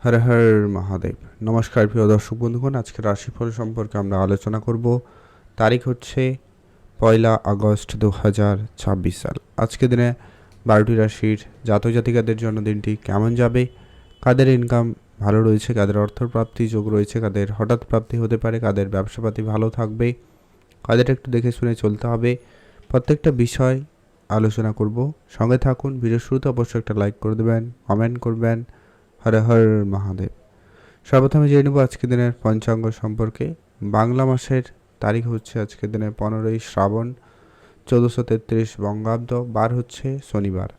হর হর মহাদেব। নমস্কার প্রিয় দর্শক বন্ধুগণ, আজকের রাশিফল সম্পর্কে আমরা আলোচনা করব। তারিখ হচ্ছে 1 আগস্ট 2026 সাল। আজকে দিনে 12টি রাশির জাতক জাতিকাদের জন্য দিনটি কেমন যাবে, কাদের ইনকাম ভালো রয়েছে, কাদের অর্থপ্রাপ্তি যোগ রয়েছে, কাদের হঠাৎ প্রাপ্তি হতে পারে, কাদের ব্যবসাপাতি ভালো থাকবে, কাদের একটু দেখে শুনে চলতে হবে, প্রত্যেকটা বিষয় আলোচনা করব। সঙ্গে থাকুন। ভিডিও শুরুতে অবশ্যই একটা লাইক করে দেবেন, কমেন্ট করবেন। হর হর মহাদেব। সর্বপ্রথমে জেনে নেব আজকের দিনের পঞ্চাঙ্গ সম্পর্কে। বাংলা মাসের তারিখ হচ্ছে আজকের দিনে 15ই শ্রাবণ 1433 বঙ্গাব্দ। বার হচ্ছে শনিবার।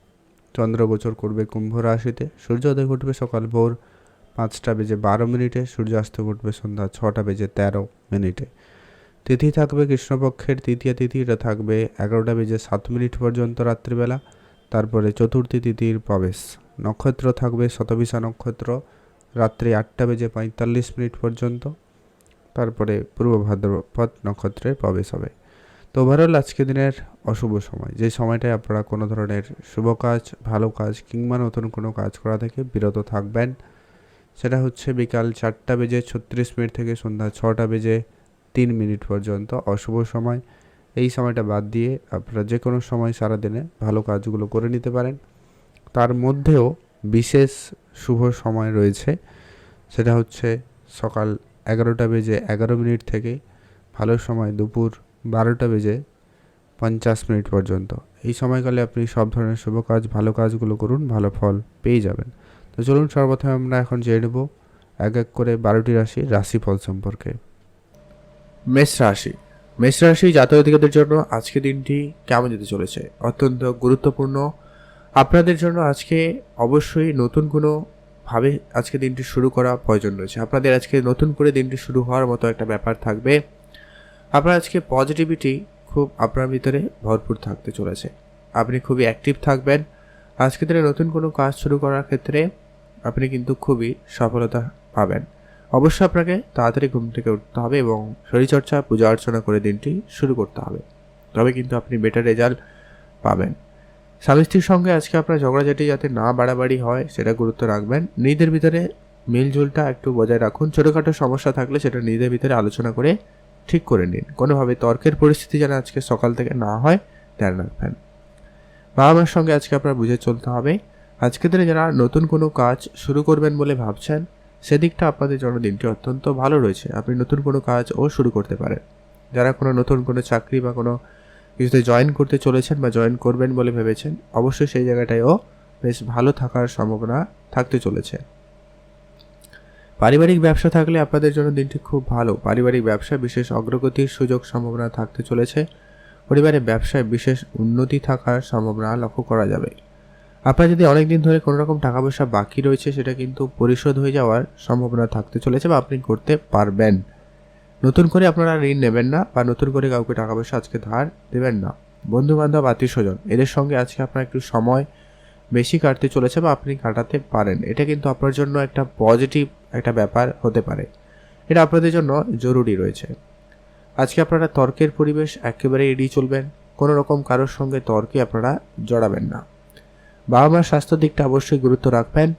চন্দ্র গোচর করবে কুম্ভ রাশিতে। সূর্যোদয় ঘটবে সকাল ভোর 5টা বেজে 12 মিনিটে। সূর্যাস্ত ঘটবে সন্ধ্যা 6টা বেজে 13 মিনিটে। তিথি থাকবে কৃষ্ণপক্ষের তৃতীয়া তিথি, এটা থাকবে 11টা বেজে 7 মিনিট পর্যন্ত রাত্রিবেলা। তারপরে চতুর্থী তিথির প্রবেশ। নক্ষত্র থাকবে শতভিষা নক্ষত্র, রাত্রি 8টা বেজে 45 মিনিট পর্যন্ত। তারপরে পূর্ব ভাদ্রপদ নক্ষত্রের প্রবেশ হবে। তো ওভারঅল আজকে দিনের অশুভ সময়, যে সময়টায় আপনারা কোনো ধরনের শুভ কাজ, ভালো কাজ কিংবা নতুন কোনো কাজ করা থেকে বিরত থাকবেন, সেটা হচ্ছে বিকাল 4টা বেজে 36 মিনিট থেকে সন্ধ্যা 6টা বেজে 3 মিনিট পর্যন্ত অশুভ সময়। এই সময়টা বাদ দিয়ে আপনারা যে কোনো সময় সারাদিনে ভালো কাজগুলো করে নিতে পারেন। তার মধ্যেও বিশেষ শুভ সময় রয়েছে, সেটা হচ্ছে সকাল 11টা বেজে 11 মিনিট থেকে ভালো সময় দুপুর 12টা বেজে 50 মিনিট পর্যন্ত। এই সময়কালে আপনি সব ধরনের শুভ কাজ, ভালো কাজগুলো করুন, ভালো ফল পেয়ে যাবেন। তো চলুন সর্বপ্রথমে আমরা এখন জেনে নেব এক এক করে 12টি রাশির রাশিফল সম্পর্কে। মেষ রাশি জাতক জাতিকাদের জন্য আজকে দিনটি কেমন যেতে চলেছে? অত্যন্ত গুরুত্বপূর্ণ। আপনাদের জন্য আজকে অবশ্যই নতুন কোনো ভাবে আজকে দিনটি শুরু করা প্রয়োজন রয়েছে। আপনাদের আজকে নতুন করে দিনটি শুরু হওয়ার মতো একটা ব্যাপার থাকবে। আপনার আজকে পজিটিভিটি খুব আপনার ভিতরে ভরপুর থাকতে চলেছে। আপনি খুবই অ্যাক্টিভ থাকবেন। আজকে দিনে নতুন কোনো কাজ শুরু করার ক্ষেত্রে আপনি কিন্তু খুবই সফলতা পাবেন। অবশ্যই আপনাকে তাড়াতাড়ি ঘুম থেকে উঠতে হবে এবং শরীরচর্চা, পূজা অর্চনা করে দিনটি শুরু করতে হবে, তবে কিন্তু আপনি বেটার রেজাল্ট পাবেন। স্বামী স্ত্রীর সঙ্গে আজকে আপনার ঝগড়াঝাটি যাতে না বাড়াবাড়ি হয় সেটা গুরুত্ব রাখবেন। নিজেদের ভিতরে মিলজুলটা একটু বজায় রাখুন। ছোটোখাটো সমস্যা থাকলে সেটা নিজেদের ভিতরে আলোচনা করে ঠিক করে নিন। কোনোভাবে তর্কের পরিস্থিতি যেন আজকে সকাল থেকে না হয় ধ্যান রাখবেন। বাবা মার সঙ্গে আজকে আপনার বুঝে চলতে হবে। আজকে দিনে যারা নতুন কোনো কাজ শুরু করবেন বলে ভাবছেন, সেদিকটা আপনাদের জন্য দিনটি অত্যন্ত ভালো রয়েছে। আপনি নতুন কোনো কাজও শুরু করতে পারেন। যারা কোনো নতুন কোনো চাকরি বা কোনো কিছুতে জয়েন করতে চলেছেন বা জয়েন করবেন বলে ভেবেছেন, অবশ্যই সেই জায়গাটায়ও বেশ ভালো থাকার সম্ভাবনা থাকতে চলেছে। পারিবারিক ব্যবসা থাকলে আপনাদের জন্য দিনটি খুব ভালো। পারিবারিক ব্যবসায় বিশেষ অগ্রগতির সুযোগ সম্ভাবনা থাকতে চলেছে। পরিবারের ব্যবসায় বিশেষ উন্নতি থাকার সম্ভাবনা লক্ষ্য করা যাবে। আপনার যদি অনেক দিন ধরে কোনো রকম টাকা পয়সা বাকি রয়েছে, সেটা কিন্তু পরিশোধ হয়ে যাওয়ার সম্ভাবনা থাকতে চলেছে বা আপনি করতে পারবেন। নতুন করে আপনারা ঋণ নেবেন না বা নতুন করে কাউকে টাকা পয়সা আজকে ধার দেবেন না। বন্ধু বান্ধব, আত্মীয় স্বজন, এদের সঙ্গে আজকে আপনার একটু সময় বেশি কাটতে চলেছে বা আপনি কাটাতে পারেন। এটা কিন্তু আপনার জন্য একটা পজিটিভ একটা ব্যাপার হতে পারে। এটা আপনাদের জন্য জরুরি রয়েছে। আজকে আপনারা তর্কের পরিবেশ একেবারে এড়িয়ে চলবেন। কোনো রকম কারোর সঙ্গে তর্কে আপনারা জড়াবেন না। বাবা মার স্বাস্থ্য দিকটা অবশ্যই গুরুত্ব রাখবেন।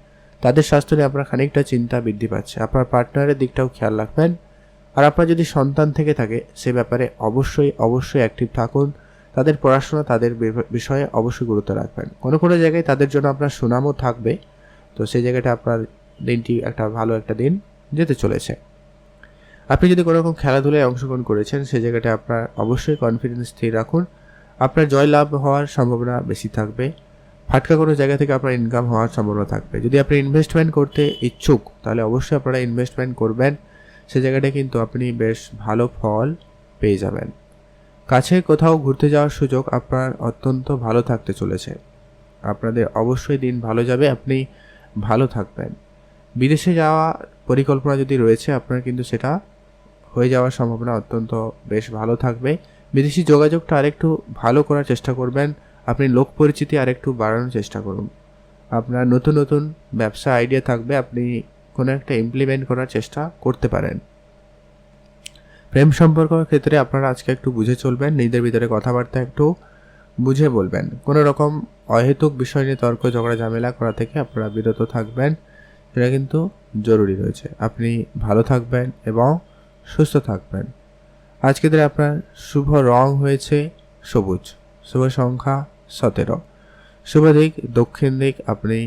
তাদের স্বাস্থ্য নিয়ে আপনার খানিকটা চিন্তা বৃদ্ধি পাচ্ছে। আপনার পার্টনারের দিকটাও খেয়াল রাখবেন। আর আপনার যদি সন্তান থেকে থাকে, সে ব্যাপারে অবশ্যই অ্যাক্টিভ থাকুন। তাদের পড়াশোনা, তাদের বিষয়ে অবশ্যই গুরুত্ব রাখবেন। কোনো কোনো জায়গায় তাদের জন্য আপনার সুনামও থাকবে। তো সেই জায়গাটা আপনার দিনটি একটা ভালো একটা দিন যেতে চলেছে। আপনি যদি কোনো রকম খেলাধুলায় অংশগ্রহণ করেছেন, সেই জায়গাটা আপনার অবশ্যই কনফিডেন্স স্থির রাখুন। আপনার জয়লাভ হওয়ার সম্ভাবনা বেশি থাকবে। ফাটকা কোনো জায়গা থেকে আপনার ইনকাম হওয়ার সম্ভাবনা থাকবে। যদি আপনি ইনভেস্টমেন্ট করতে ইচ্ছুক, তাহলে অবশ্যই আপনারা ইনভেস্টমেন্ট করবেন। সে জায়গাটায় কিন্তু আপনি বেশ ভালো ফল পেয়ে যাবেন। কাছে কোথাও ঘুরতে যাওয়ার সুযোগ আপনার অত্যন্ত ভালো থাকতে চলেছে। আপনাদের অবশ্যই দিন ভালো যাবে, আপনি ভালো থাকবেন। বিদেশে যাওয়া পরিকল্পনা যদি রয়েছে আপনার, কিন্তু সেটা হয়ে যাওয়ার সম্ভাবনা অত্যন্ত বেশ ভালো থাকবে। বিদেশি যোগাযোগটা আরেকটু ভালো করার চেষ্টা করবেন। আপনি লোক পরিচিতি আরেকটু বাড়ানোর চেষ্টা করুন। আপনার নতুন নতুন ব্যবসা আইডিয়া থাকবে, আপনি কোনো একটা ইমপ্লিমেন্ট করার চেষ্টা করতে পারেন। প্রেম সম্পর্কের ক্ষেত্রে আপনারা আজকে একটু বুঝে চলবেন। নিজেদের ভিতরে কথাবার্তা একটু বুঝে বলবেন। কোনো রকম অহেতুক বিষয় নিয়ে তর্ক ঝগড়া ঝামেলা করা থেকে আপনারা বিরত থাকবেন। সেটা কিন্তু জরুরি রয়েছে। আপনি ভালো থাকবেন এবং সুস্থ থাকবেন। আজকের দিনে আপনার শুভ রং হয়েছে সবুজ, শুভ সংখ্যা 17, শুভ দিক দক্ষিণ দিক। আপনি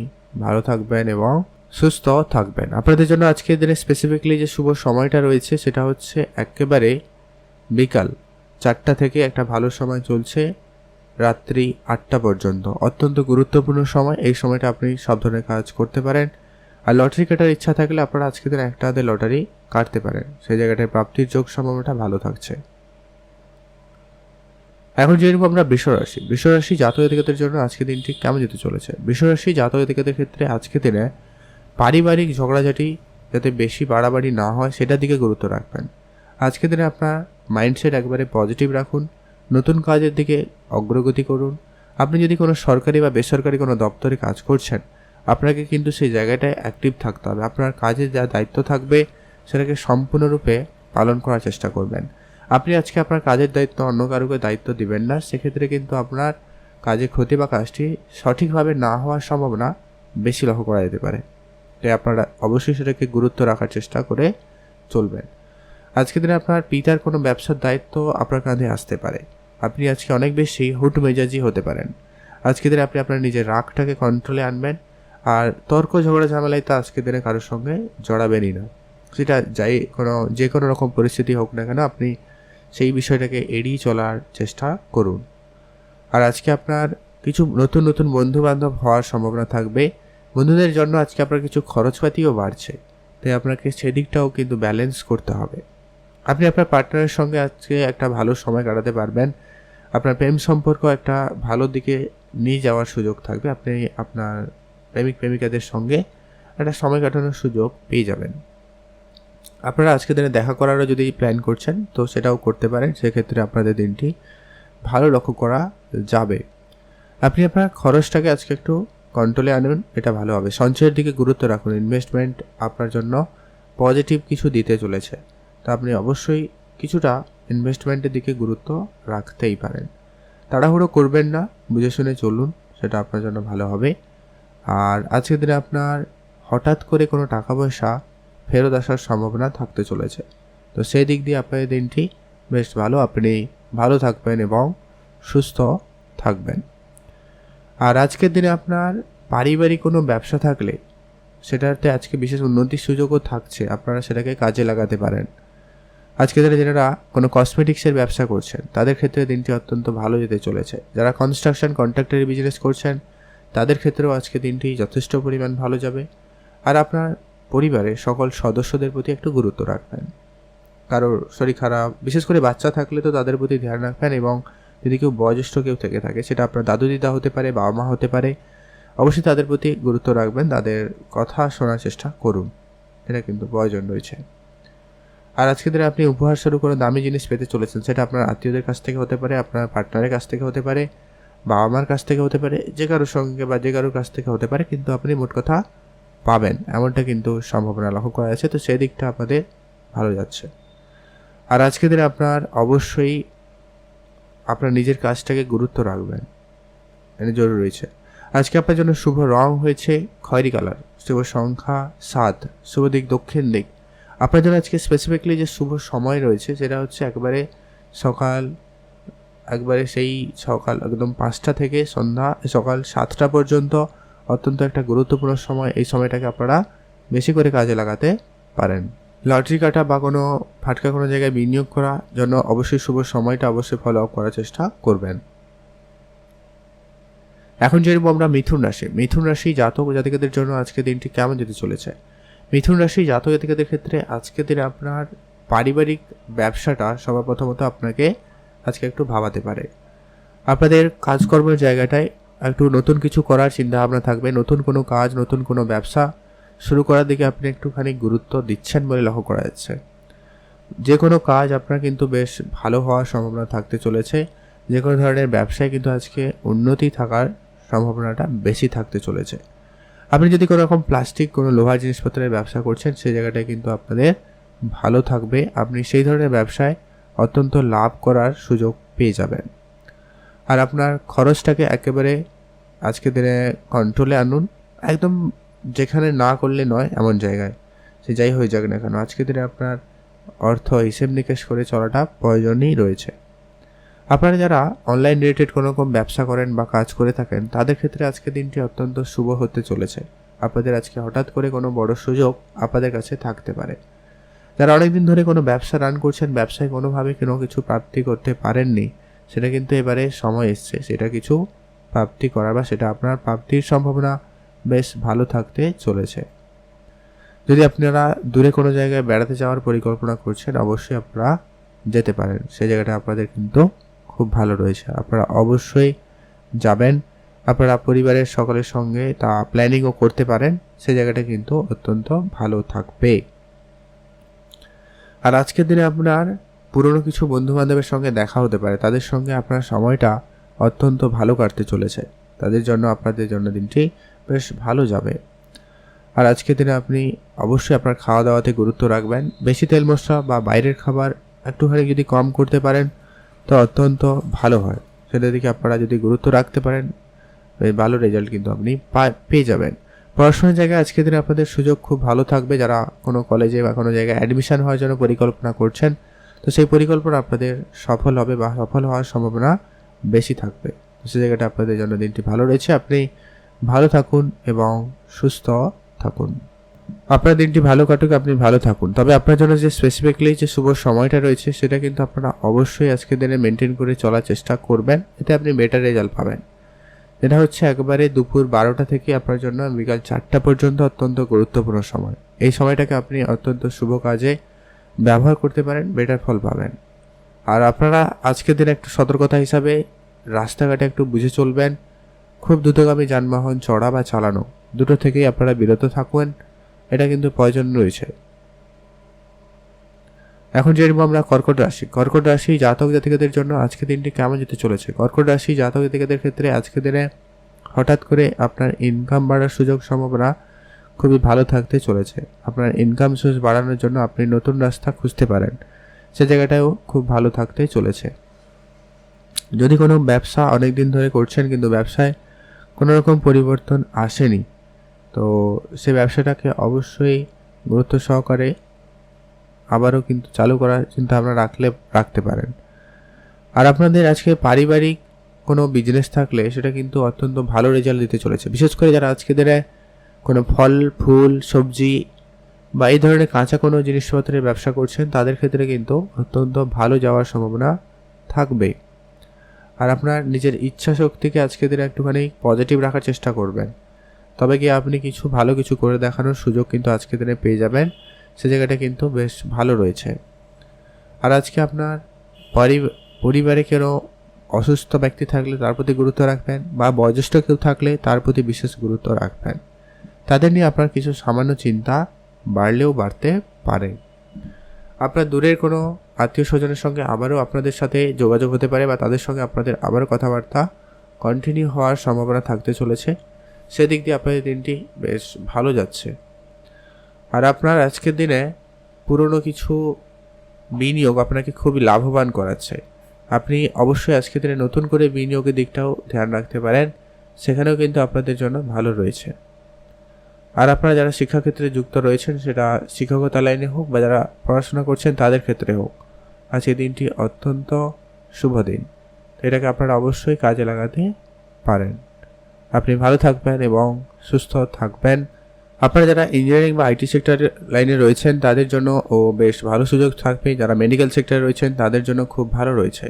ভালো থাকবেন এবং সুস্থ থাকবেন। আপনাদের জন্য আজকের দিনে স্পেসিফিকলি যে শুভ সময়টা রয়েছে সেটা হচ্ছে একেবারে বিকাল 4টা থেকে একটা ভালো সময় চলছে রাত্রি 8টা পর্যন্ত। অত্যন্ত গুরুত্বপূর্ণ সময়। এই সময়টা আপনি সব ধরনের কাজ করতে পারেন। আর লটারি কাটার ইচ্ছা থাকলে আপনারা আজকের দিন একটা হাতে লটারি কাটতে পারেন, সেই জায়গাটায় প্রাপ্তির যোগ সম্ভাবনাটা ভালো থাকছে। এখন জেনে নেব আমরা বৃষরাশি। বৃষরাশি জাতক জাতিকাদের জন্য আজকের দিনটি কেমন যেতে চলেছে। বৃষরাশি জাতক জাতিকাদের ক্ষেত্রে আজকের দিনে পারিবারিক ঝগড়াঝাটি যাতে বেশি বাড়াবাড়ি না হয় সেটার দিকে গুরুত্ব রাখবেন। আজকের দিনে আপনার মাইন্ডসেট একবারে পজিটিভ রাখুন, নতুন কাজের দিকে অগ্রগতি করুন। আপনি যদি কোনো সরকারি বা বেসরকারি কোনো দপ্তরে কাজ করছেন, আপনাকে কিন্তু সেই জায়গাটায় অ্যাক্টিভ থাকতে হবে। আপনার কাজের যা দায়িত্ব থাকবে সেটাকে সম্পূর্ণরূপে পালন করার চেষ্টা করবেন। আপনি আজকে আপনার কাজের দায়িত্ব অন্য কারোকে দায়িত্ব দিবেন না, সেক্ষেত্রে কিন্তু আপনার কাজে ক্ষতি বা কাজটি সঠিকভাবে না হওয়ার সম্ভাবনা বেশি লক্ষ্য করা যেতে পারে। তাই আপনারা অবশ্যই সেটাকে গুরুত্ব রাখার চেষ্টা করে চলবেন। আজকের দিনে আপনার পিতার কোনো ব্যবসার দায়িত্ব আপনার কাঁধে আসতে পারে। আপনি আজকে অনেক বেশি হুট মেজাজি হতে পারেন। আজকের দিনে আপনি আপনার নিজের রাগটাকে কন্ট্রোলে আনবেন। আর তর্ক ঝগড়া ঝামেলায় তো আজকের দিনে কারোর সঙ্গে জড়াবেনই না। সেটা যে কোনো রকম পরিস্থিতি হোক না কেন, আপনি সেই বিষয়টাকে এড়িয়ে চলার চেষ্টা করুন। আর আজকে আপনার কিছু নতুন নতুন বন্ধু বান্ধব হওয়ার সম্ভাবনা থাকবে। বন্ধুদের জন্য আজকে আপনার কিছু খরচপাতিও বাড়ছে, তাই আপনাকে সেদিকটাও কিন্তু ব্যালেন্স করতে হবে। আপনি আপনার পার্টনারের সঙ্গে আজকে একটা ভালো সময় কাটাতে পারবেন। আপনার প্রেম সম্পর্ক একটা ভালো দিকে নিয়ে যাওয়ার সুযোগ থাকবে। আপনি আপনার প্রেমিক প্রেমিকাদের সঙ্গে একটা সময় কাটানোর সুযোগ পেয়ে যাবেন। আপনারা আজকে দিনে দেখা করারও যদি প্ল্যান করছেন তো সেটাও করতে পারেন, সেক্ষেত্রে আপনাদের দিনটি ভালো লক্ষ্য করা যাবে। আপনি আপনার খরচটাকে আজকে একটু কন্ট্রোলে আনুন, এটা ভালো হবে। সঞ্চয়ের দিকে গুরুত্ব রাখুন। ইনভেস্টমেন্ট আপনার জন্য পজিটিভ কিছু দিতে চলেছে, তা আপনি অবশ্যই কিছুটা ইনভেস্টমেন্টের দিকে গুরুত্ব রাখতেই পারেন। তাড়াহুড়ো করবেন না, বুঝে শুনে চলুন, সেটা আপনার জন্য ভালো হবে। আর আজকের দিনে আপনার হঠাৎ করে কোনো টাকা পয়সা ফেরত আসার সম্ভাবনা থাকতে চলেছে, তো সেই দিক দিয়ে আপনার দিনটি বেশ ভালো। আপনি ভালো থাকবেন এবং সুস্থ থাকবেন। আর আজকের দিনে আপনার পারিবারিক কোনো ব্যবসা থাকলে সেটাতে আজকে বিশেষ উন্নতির সুযোগও থাকছে, আপনারা সেটাকে কাজে লাগাতে পারেন। আজকে যারা কোনো কসমেটিক্সের ব্যবসা করছেন তাদের ক্ষেত্রে দিনটি অত্যন্ত ভালো যেতে চলেছে। যারা কনস্ট্রাকশন কন্ট্রাক্টরি বিজনেস করছেন তাদের ক্ষেত্রেও আজকে দিনটি যথেষ্ট পরিমাণ ভালো যাবে। আর আপনার পরিবারের সকল সদস্যদের প্রতি একটু গুরুত্ব রাখবেন। কারোর শরীর খারাপ, বিশেষ করে বাচ্চা থাকলে তো তাদের প্রতি ধ্যান রাখবেন, এবং যদি কেউ বয়োজ্যেষ্ঠ কেউ থেকে থাকে, সেটা আপনার দাদু দিদা হতে পারে, বাবা মা হতে পারে, অবশ্যই তাদের প্রতি গুরুত্ব রাখবেন, তাদের কথা শোনার চেষ্টা করুন, এটা কিন্তু প্রয়োজন রয়েছে। আর আজকে দিনে আপনি উপহার স্বরূপ কোনো দামি জিনিস পেতে চলেছেন, সেটা আপনার আত্মীয়দের কাছ থেকে হতে পারে, আপনার পার্টনারের কাছ থেকে হতে পারে, বাবা মার কাছ থেকে হতে পারে, যে কারোর সঙ্গে বা যে কারোর কাছ থেকে হতে পারে, কিন্তু আপনি মোট কথা পাবেন এমনটা কিন্তু সম্ভাবনা লক্ষ্য করা যাচ্ছে। তো সেই দিকটা আপনাদের ভালো যাচ্ছে। আর আজকে দিনে আপনার অবশ্যই আপনার নিজের কাজটাকে গুরুত্ব রাখবেন, এটা জরুরি রয়েছে। আজকে আপনার জন্য শুভ রং হয়েছে খয়েরি কালার, শুভ সংখ্যা 7, শুভ দিক দক্ষিণ দিক। আপনার জন্য আজকে স্পেসিফিকলি যে শুভ সময় রয়েছে সেটা হচ্ছে একবারে সেই সকাল একদম 5টা থেকে সকাল 7টা পর্যন্ত অত্যন্ত একটা গুরুত্বপূর্ণ সময়। এই সময়টাকে আপনারা বেশি করে কাজে লাগাতে পারেন। লটারি কাটা বা কোনো ফাটকা কোনো জায়গায় বিনিয়োগ করার জন্য অবশ্যই শুভ সময়টা অবশ্যই ফলো আপ করার চেষ্টা করবেন। এখন জানবো আমরা মিথুন রাশি। মিথুন রাশি জাতক জাতিকাদের জন্য আজকে দিনটি কেমন যেতে চলেছে। মিথুন রাশি জাতক জাতিকাদের ক্ষেত্রে আজকে দিনে আপনার পারিবারিক ব্যবসাটা সবার প্রথমত আপনাকে আজকে একটু ভাবাতে পারে। আপনাদের কাজকর্মের জায়গাটায় একটু নতুন কিছু করার চিন্তাভাবনা থাকবে। নতুন কোনো কাজ, নতুন কোনো ব্যবসা শুরু করার দিকে আপনি একটুখানি গুরুত্ব দিচ্ছেন বলে লক্ষ্য করা যাচ্ছে। যে কোনো কাজ আপনার কিন্তু বেশ ভালো হওয়ার সম্ভাবনা থাকতে চলেছে। যে কোনো ধরনের ব্যবসায় কিন্তু আজকে উন্নতি থাকার সম্ভাবনাটা বেশি থাকতে চলেছে। আপনি যদি কোনো রকম প্লাস্টিক কোনো লোহার জিনিসপত্রের ব্যবসা করছেন সেই জায়গাটায় কিন্তু আপনাদের ভালো থাকবে। আপনি সেই ধরনের ব্যবসায় অত্যন্ত লাভ করার সুযোগ পেয়ে যাবেন। আর আপনার খরচটাকে একেবারে আজকে দিনে কন্ট্রোলে আনুন। একদম যেখানে না করলে নয় এমন জায়গায়, সে যাই হয়ে যাক না কেন আজকের দিনে আপনার অর্থ হিসেব নিকেশ করে চলাটা প্রয়োজনই রয়েছে। আপনারা যারা অনলাইন রিলেটেড কোনো রকম ব্যবসা করেন বা কাজ করে থাকেন তাদের ক্ষেত্রে আজকের দিনটি অত্যন্ত শুভ হতে চলেছে। আপনাদের আজকে হঠাৎ করে কোনো বড় সুযোগ আপনাদের কাছে থাকতে পারে। যারা অনেকদিন ধরে কোনো ব্যবসা রান করছেন, ব্যবসায় কোনোভাবে কোনো কিছু প্রাপ্তি করতে পারেননি, সেটা কিন্তু এবারে সময় এসছে সেটা কিছু প্রাপ্তি করার বা সেটা আপনার প্রাপ্তির সম্ভাবনা বেশ ভালো থাকতে চলেছে। যদি আপনারা দূরে কোনো জায়গায় বেড়াতে যাওয়ার পরিকল্পনা করছেন অবশ্যই আপনারা যেতে পারেন, সেই জায়গাটা আপনাদের কিন্তু খুব ভালো রয়েছে। আপনারা অবশ্যই যাবেন, আপনারা পরিবারের সকলের সঙ্গে তা প্ল্যানিংও করতে পারেন, সেই জায়গাটা কিন্তু অত্যন্ত ভালো থাকবে। আর আজকের দিনে আপনার পুরনো কিছু বন্ধুবান্ধবের সঙ্গে দেখা হতে পারে, তাদের সঙ্গে আপনার সময়টা অত্যন্ত ভালো কাটতে চলেছে, তাদের জন্য আপনাদের জন্য দিনটি বেশ ভালো যাবে। আর আজকের দিনে আপনি অবশ্যই আপনার খাওয়া দাওয়াতে গুরুত্ব রাখবেন, বেশি তেল মশলা বা বাইরের খাবার একটুখানি যদি কম করতে পারেন তো অত্যন্ত ভালো হয়। সেটার দিকে আপনারা যদি গুরুত্ব রাখতে পারেন ভালো রেজাল্ট কিন্তু আপনি পেয়ে যাবেন। পড়াশোনার জায়গায় আজকের দিনে আপনাদের সুযোগ খুব ভালো থাকবে। যারা কোনো কলেজে বা কোনো জায়গায় অ্যাডমিশন হওয়ার জন্য পরিকল্পনা করছেন তো সেই পরিকল্পনা আপনাদের সফল হবে বা সফল হওয়ার সম্ভাবনা বেশি থাকবে। তো সেই জায়গাটা আপনাদের জন্য দিনটি ভালো রয়েছে। আপনি ভালো থাকুন এবং সুস্থ থাকুন। আপনার দিনটি ভালো কাটুক, আপনি ভালো থাকুন। তবে আপনার জন্য যে স্পেসিফিকলি যে শুভ সময়টা রয়েছে সেটা কিন্তু আপনারা অবশ্যই আজকের দিনে মেনটেন করে চলার চেষ্টা করবেন, এতে আপনি বেটার রেজাল্ট পাবেন। এটা হচ্ছে একবারে দুপুর 12টা থেকে আপনার জন্য বিকাল 4টা পর্যন্ত অত্যন্ত গুরুত্বপূর্ণ সময়। এই সময়টাকে আপনি অত্যন্ত শুভ কাজে ব্যবহার করতে পারেন, বেটার ফল পাবেন। আর আপনারা আজকের দিনে একটু সতর্কতা হিসাবে রাস্তাঘাটে একটু বুঝে চলবেন। খুব দ্রুতগামী যানবাহন চড়া বা চালানো দুটো থেকেই আপনারা বিরত থাকুন, এটা কিন্তু প্রয়োজন রয়েছে। এখন যেরকম আমরা কর্কট রাশি জাতক জাতিকাদের জন্য আজকে দিনটি কেমন যেতে চলেছে। কর্কট রাশি জাতক জাতিকাদের ক্ষেত্রে আজকে দিনে হঠাৎ করে আপনার ইনকাম বাড়ার সুযোগ সম্ভাবনা খুবই ভালো থাকতে চলেছে। আপনার ইনকাম সোর্স বাড়ানোর জন্য আপনি নতুন রাস্তা খুঁজতে পারেন, সে জায়গাটাও খুব ভালো থাকতে চলেছে। যদি কোনো ব্যবসা অনেক দিন ধরে করছেন কিন্তু ব্যবসায় কোনো রকম পরিবর্তন আসেনি, তো সে ব্যবসাটাকে অবশ্যই গুরুত্ব সহকারে আবারও কিন্তু চালু করার চিন্তা ভাবনা রাখতে পারেন। আর আপনাদের আজকে পারিবারিক কোনো বিজনেস থাকলে সেটা কিন্তু অত্যন্ত ভালো রেজাল্ট দিতে চলেছে। বিশেষ করে যারা আজকে দিনে কোনো ফল ফুল সবজি বা এই ধরনের কাঁচা কোনো জিনিসপত্রের ব্যবসা করছেন তাদের ক্ষেত্রে কিন্তু অত্যন্ত ভালো যাওয়ার সম্ভাবনা থাকবে। আর আপনার নিজের ইচ্ছা শক্তিকে আজকে দিনে একটুখানি পজিটিভ রাখার চেষ্টা করবেন, তবে কি আপনি কিছু ভালো কিছু করে দেখানোর সুযোগ কিন্তু আজকে দিনে পেয়ে যাবেন, সে জায়গাটা কিন্তু বেশ ভালো রয়েছে। আর আজকে আপনার পরিবারে কেউ অসুস্থ ব্যক্তি থাকলে তার প্রতি গুরুত্ব রাখবেন, বা বয়োজ্যেষ্ঠ কেউ থাকলে তার প্রতি বিশেষ গুরুত্ব রাখবেন। তাদের নিয়ে আপনার কিছু সামান্য চিন্তা বাড়লেও বাড়তে পারে। আপনার দূরের কোনো আত্মীয় স্বজনের সঙ্গে আবারও আপনাদের সাথে যোগাযোগ হতে পারে, বা তাদের সঙ্গে আপনাদের আবারও কথাবার্তা কন্টিনিউ হওয়ার সম্ভাবনা থাকতে চলেছে। সেদিক দিয়ে আপনাদের দিনটি বেশ ভালো যাচ্ছে। আর আপনার আজকের দিনে পুরনো কিছু বিনিয়োগ আপনাকে খুবই লাভবান করাচ্ছে। আপনি অবশ্যই আজকের দিনে নতুন করে বিনিয়োগের দিকটাও ধ্যান রাখতে পারেন, সেখানেও কিন্তু আপনাদের জন্য ভালো রয়েছে। আর আপনারা যারা শিক্ষাক্ষেত্রে যুক্ত রয়েছেন, সেটা শিক্ষকতা লাইনে হোক বা যারা পড়াশোনা করছেন তাদের ক্ষেত্রে হোক, আজকের দিনটি অত্যন্ত শুভ দিন। এটাকে আপনারা অবশ্যই কাজে লাগাতে পারেন। আপনি ভালো থাকবেন এবং সুস্থ থাকবেন। আপনারা যারা ইঞ্জিনিয়ারিং বা আইটি সেক্টর লাইনে রয়েছেন তাদের জন্য বেশ ভালো সুযোগ থাকবে। যারা মেডিকেল সেক্টরে রয়েছেন তাদের জন্য খুব ভালো রয়েছে।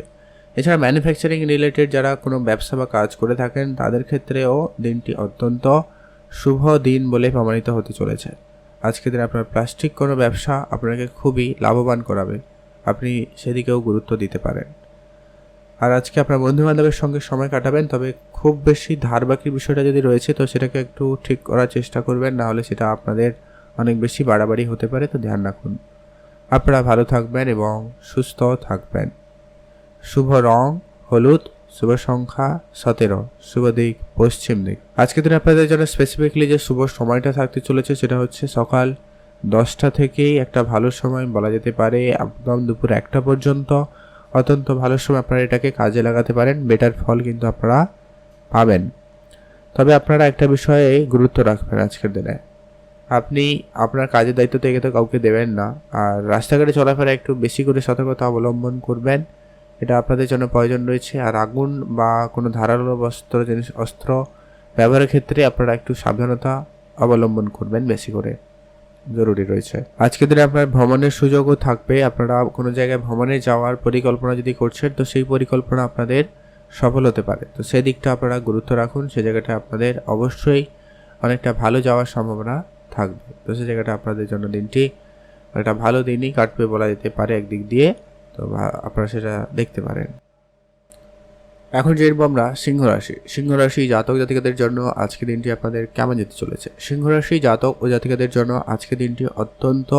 এছাড়া ম্যানুফ্যাকচারিং রিলেটেড যারা কোনো ব্যবসা বা কাজ করে থাকেন তাদের ক্ষেত্রেও দিনটি অত্যন্ত শুভ দিন বলে প্রমাণিত হতে চলেছে। আজকের দিন আপনার প্লাস্টিক কোনো ব্যবসা আপনাকে খুবই লাভবান করাবে, আপনি সেদিকেও গুরুত্ব দিতে পারেন। আর আজকে আপনার বন্ধুবান্ধবের সঙ্গে সময় কাটাবেন, তবে খুব বেশি ধার বাকির বিষয়টা যদি রয়েছে তো সেটাকে একটু ঠিক করার চেষ্টা করবেন, না হলে সেটা আপনাদের অনেক বেশি বাড়াবাড়ি হতে পারে, তো ধ্যান রাখুন। আপনারা ভালো থাকবেন এবং সুস্থ থাকবেন। শুভ রং হলুদ, শুভ সংখ্যা 17, শুভ দিক পশ্চিম দিক। আজকের দিন আপনাদের জন্য স্পেসিফিকলি যে শুভ সময়টা থাকতে চলেছে সেটা হচ্ছে সকাল 10টা থেকেই একটা ভালো সময় বলা যেতে পারে, একদম দুপুর 1টা পর্যন্ত অত্যন্ত ভালো সময়। আপনারা এটাকে কাজে লাগাতে পারেন, বেটার ফল কিন্তু আপনারা পাবেন। তবে আপনারা একটা বিষয়ে গুরুত্ব রাখবেন আজকের দিনে। আপনি আপনার কাজের দায়িত্ব থেকে তো কাউকে দেবেন না, আর রাস্তাঘাটে চলাফেরা একটু বেশি করে সতর্কতা অবলম্বন করবেন, এটা আপনাদের জন্য প্রয়োজন রয়েছে। আর আগুন বা কোনো ধারালো অস্ত্র ব্যবহারের ক্ষেত্রে আপনারা একটু সাবধানতা অবলম্বন করবেন, বেশি করে জরুরি রয়েছে। আজকের দিনে আপনার ভ্রমণের সুযোগও থাকবে। আপনারা কোনো জায়গায় ভ্রমণে যাওয়ার পরিকল্পনা যদি করছেন, তো সেই পরিকল্পনা আপনাদের সফল হতে পারে। তো সেই দিকটা আপনারা গুরুত্ব রাখুন, সেই জায়গাটা আপনাদের অবশ্যই অনেকটা ভালো যাওয়ার সম্ভাবনা থাকবে। তো সেই জায়গাটা আপনাদের জন্য দিনটি একটা ভালো দিনই কাটবে বলা যেতে পারে একদিক দিয়ে। তো আপনারা সেটা দেখতে পারেন। এখন যেরকম আমরা সিংহ রাশি জাতক জাতিকাদের জন্য আজকে দিনটি আপনাদের কেমন যেতে চলেছে। সিংহ রাশি জাতক ও জাতিকাদের জন্য আজকে দিনটি অত্যন্ত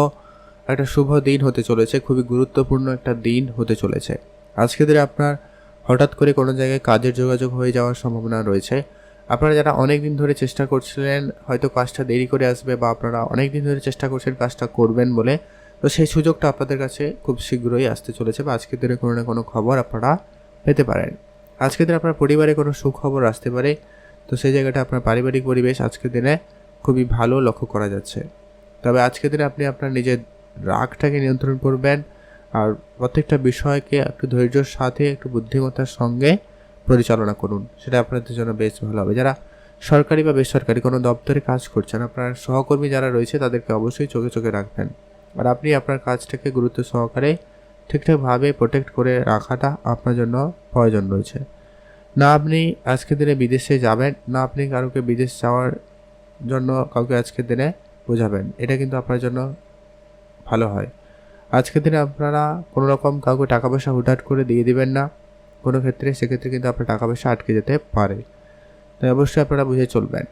একটা শুভ দিন হতে চলেছে, খুবই গুরুত্বপূর্ণ একটা দিন হতে চলেছে। আজকে দিনে আপনার হঠাৎ করে কোনো জায়গায় কাজের যোগাযোগ হয়ে যাওয়ার সম্ভাবনা রয়েছে। আপনারা যারা অনেক দিন ধরে চেষ্টা করছিলেন, হয়তো কাজটা দেরি করে আসবে, বা আপনারা অনেক দিন ধরে চেষ্টা করছেন কাজটা করবেন বলে, তো সেই সুযোগটা আপনাদের কাছে খুব শীঘ্রই আসতে চলেছে, বা আজকের দিনে কোনো না কোনো খবর আপনারা পেতে পারেন। আজকের দিনে আপনার পরিবারে কোনো সুখবর আসতে পারে। তো সেই জায়গাটা আপনার পারিবারিক পরিবেশ আজকের দিনে খুবই ভালো লক্ষ্য করা যাচ্ছে। তবে আজকের দিনে আপনি আপনার নিজের রাগটাকে নিয়ন্ত্রণ করবেন, আর প্রত্যেকটা বিষয়কে একটু ধৈর্যের সাথে একটু বুদ্ধিমত্তার সঙ্গে পরিচালনা করুন, সেটা আপনাদের জন্য বেশ ভালো হবে। যারা সরকারি বা বেসরকারি কোনো দপ্তরে কাজ করছেন, আপনার সহকর্মী যারা রয়েছে তাদেরকে অবশ্যই চোখে চোখে রাখবেন, আর আপনি আপনার কাজটাকে গুরুত্ব সহকারে ঠিকঠাকভাবে প্রোটেক্ট করে রাখাটা আপনার জন্য প্রয়োজন রয়েছে। না আপনি আজকের দিনে বিদেশে যাবেন, না আপনি কাউকে বিদেশ যাওয়ার জন্য কাউকে আজকের দিনে বোঝাবেন, এটা কিন্তু আপনার জন্য ভালো হয়। আজকের দিনে আপনারা কোনো রকম কাউকে টাকা পয়সা হুটহাট করে দিয়ে দিবেন না কোনো ক্ষেত্রে, সেক্ষেত্রে কিন্তু আপনার টাকা পয়সা আটকে যেতে পারে, তাই অবশ্যই আপনারা বুঝে চলবেন।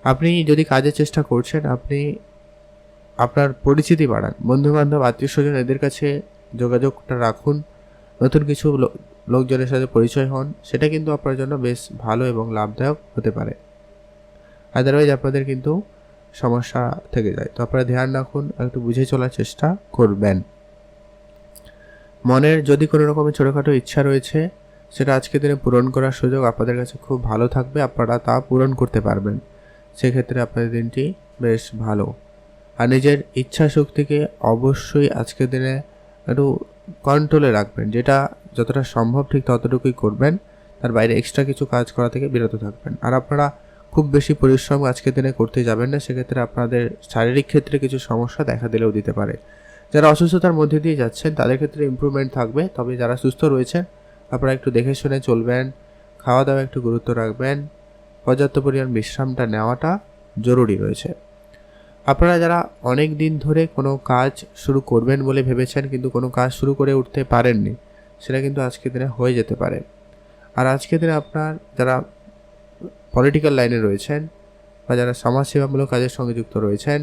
আপনি যদি কাজের চেষ্টা করছেন, আপনি আপনার পরিচিতি বাড়ান, বন্ধুবান্ধব আত্মীয় স্বজন এদের কাছে যোগাযোগটা রাখুন, নতুন কিছু লোকজনের সাথে পরিচয় হন, সেটা কিন্তু আপনার জন্য বেশ ভালো এবং লাভদায়ক হতে পারে। আদারওয়াইজ আপনাদের কিন্তু সমস্যা থেকে যায়। তো আপনারা ধ্যান রাখুন, একটু বুঝে চলার চেষ্টা করবেন। মনের যদি কোনো রকমের ছোটোখাটো ইচ্ছা রয়েছে, সেটা আজকের দিনে পূরণ করার সুযোগ আপনাদের কাছে খুব ভালো থাকবে, আপনারা তা পূরণ করতে পারবেন, সেক্ষেত্রে আপনাদের দিনটি বেশ ভালো। আর নিজের ইচ্ছা শক্তিকে অবশ্যই আজকের দিনে একটু কন্ট্রোলে রাখবেন, যেটা যতটা সম্ভব ঠিক ততটুকুই করবেন, তার বাইরে এক্সট্রা কিছু কাজ করা থেকে বিরত থাকবেন। আর আপনারা খুব বেশি পরিশ্রম আজকের দিনে করতে যাবেন না, সেক্ষেত্রে আপনাদের শারীরিক ক্ষেত্রে কিছু সমস্যা দেখা দিলেও দিতে পারে। যারা অসুস্থতার মধ্যে দিয়ে যাচ্ছেন তাদের ক্ষেত্রে ইমপ্রুভমেন্ট থাকবে, তবে যারা সুস্থ রয়েছেন আপনারা একটু দেখে শুনে চলবেন, খাওয়া দাওয়া একটু গুরুত্ব রাখবেন, পর্যাপ্ত পরিমাণ বিশ্রামটা নেওয়াটা জরুরি রয়েছে। আপনারা যারা অনেক দিন ধরে কোনো কাজ শুরু করবেন বলে ভেবেছেন কিন্তু কোনো কাজ শুরু করে উঠতে পারেননি, সেটা কিন্তু আজকের দিনে হয়ে যেতে পারে। আর আজকের দিনে আপনার যারা পলিটিক্যাল লাইনে রয়েছেন বা যারা সমাজসেবামূলক কাজের সঙ্গে যুক্ত রয়েছেন,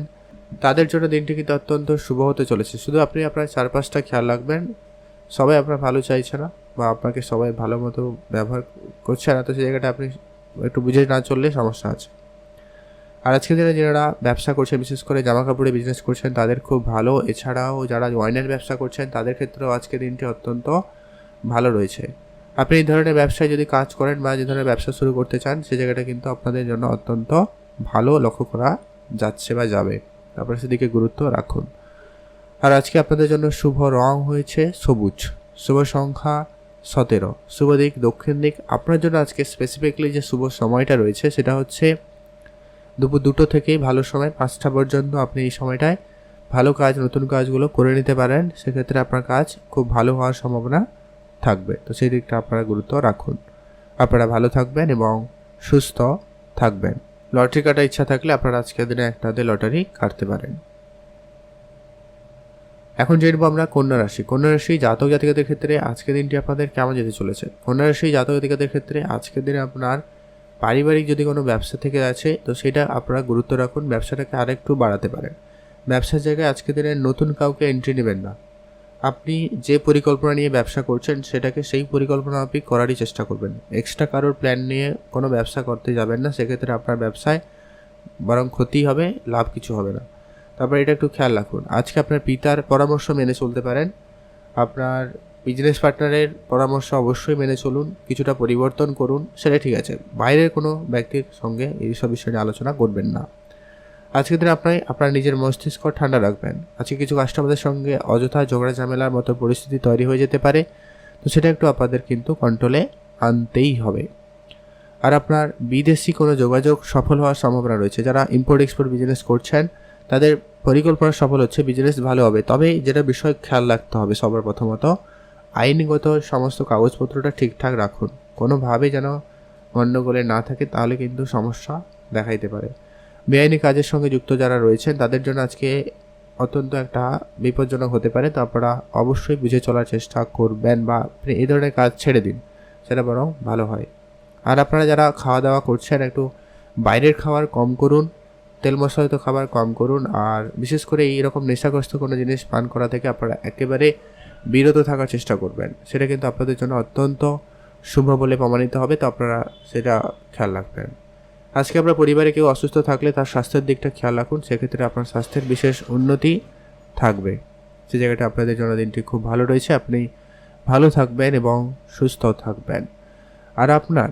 তাদের জন্য দিনটি কিন্তু অত্যন্ত শুভ হতে চলেছে। শুধু আপনি আপনার চারপাশটা খেয়াল রাখবেন, সবাই আপনার ভালো চাইছে না বা আপনাকে সবাই ভালো মতো ব্যবহার করছে না, তো সেই জায়গাটা আপনি একটু বুঝে না চললে সমস্যা আছে। আর আজকের দিনে যারা ব্যবসা করছেন, বিশেষ করে জামা কাপড়ে বিজনেস করছেন, তাদের খুব ভালো। এছাড়াও যারা ওয়াইনের ব্যবসা করছেন তাদের ক্ষেত্রেও আজকের দিনটি অত্যন্ত ভালো রয়েছে। আপনি এই ধরনের ব্যবসায় যদি কাজ করেন বা যে ধরনের ব্যবসা শুরু করতে চান, সে জায়গাটা কিন্তু আপনাদের জন্য অত্যন্ত ভালো লক্ষ্য করা যাচ্ছে বা যাবে, আপনারা সেদিকে গুরুত্ব রাখুন। আর আজকে আপনাদের জন্য শুভ রং হয়েছে সবুজ, শুভ সংখ্যা 17, শুভ দিক দক্ষিণ দিক। আপনার জন্য আজকে স্পেসিফিকলি যে শুভ সময়টা রয়েছে সেটা হচ্ছে দুপুর 2টো থেকে ভালো সময় 5টা পর্যন্ত। আপনি এই সময়টায় ভালো কাজ, নতুন কাজগুলো করে নিতে পারেন, সেক্ষেত্রে আপনার কাজ খুব ভালো হওয়ার সম্ভাবনা থাকবে। তো সেই দিকটা আপনারা গুরুত্ব রাখুন। আপনারা ভালো থাকবেন এবং সুস্থ থাকবেন। লটারি কাটার ইচ্ছা থাকলে আপনারা আজকের দিনে একটা লটারি কাটতে পারেন। এখন জেনব আমরা কন্যা রাশি জাতক জাতিকাদের ক্ষেত্রে আজকের দিনটি আপনাদের কেমন যেতে চলেছে। কন্যা রাশি জাতক জাতিকাদের ক্ষেত্রে আজকের দিনে আপনার পারিবারিক যদি কোনো ব্যবসা থেকে আছে, তো সেটা আপনারা গুরুত্ব রাখুন, ব্যবসাটাকে আরেকটু বাড়াতে পারেন। ব্যবসার জায়গায় আজকের দিনে নতুন কাউকে এন্ট্রি নেবেন না। আপনি যে পরিকল্পনা নিয়ে ব্যবসা করছেন সেটাকে সেই পরিকল্পনা আপনি করারই চেষ্টা করবেন। এক্সট্রা কারোর প্ল্যান নিয়ে কোনো ব্যবসা করতে যাবেন না, সেক্ষেত্রে আপনার ব্যবসায় বরং ক্ষতি হবে, লাভ কিছু হবে না। তারপর এটা একটু খেয়াল রাখুন, আজকে আপনার পিতার পরামর্শ মেনে চলতে পারেন। আপনার বিজনেস পার্টনারের পরামর্শ অবশ্যই মেনে চলুন, কিছুটা পরিবর্তন করুন, সেটা ঠিক আছে। বাইরের কোনো ব্যক্তির সঙ্গে এইসব বিষয় নিয়ে আলোচনা করবেন না। আজকের দিনে আপনার নিজের মস্তিষ্ক ঠান্ডা রাখবেন। আজকে কিছু কাস্টমারদের সঙ্গে অযথা ঝগড়া ঝামেলার মতো পরিস্থিতি তৈরি হয়ে যেতে পারে, তো সেটা একটু আপনাদের কিন্তু কন্ট্রোলে আনতেই হবে। আর আপনার বিদেশি কোনো যোগাযোগ সফল হওয়ার সম্ভাবনা রয়েছে। যারা ইম্পোর্ট এক্সপোর্ট বিজনেস করছেন তাদের পরিকল্পনা সফল হচ্ছে, বিজনেস ভালো হবে। তবে যেটা বিষয় খেয়াল রাখতে হবে সবার প্রথমত, আইনগত সমস্ত কাগজপত্রটা ঠিকঠাক রাখুন, কোনোভাবে যেন গণ্ডগোলে না থাকে, তাহলে কিন্তু সমস্যা দেখাইতে পারে। বেআইনি কাজের সঙ্গে যুক্ত যারা রয়েছেন তাদের জন্য আজকে অত্যন্ত একটা বিপজ্জনক হতে পারে, তো আপনারা অবশ্যই বুঝে চলার চেষ্টা করবেন বা এই ধরনের কাজ ছেড়ে দিন, সেটা বরং ভালো হয়। আর আপনারা যারা খাওয়া দাওয়া করছেন একটু বাইরের খাবার কম করুন, তেল মশলাযুক্ত খাবার কম করুন, আর বিশেষ করে এইরকম নেশাগ্রস্ত কোনো জিনিস পান করা থেকে আপনারা একেবারে বিরত থাকার চেষ্টা করবেন, সেটা কিন্তু আপনাদের জন্য অত্যন্ত শুভ বলে প্রমাণিত হবে, তো আপনারা সেটা খেয়াল রাখবেন। আজকে আপনার পরিবারে কেউ অসুস্থ থাকলে তার স্বাস্থ্যের দিকটা খেয়াল রাখুন, সেক্ষেত্রে আপনার স্বাস্থ্যের বিশেষ উন্নতি থাকবে। সে জায়গাটা আপনাদের জন্য দিনটি খুব ভালো রয়েছে, আপনি ভালো থাকবেন এবং সুস্থ থাকবেন। আর আপনার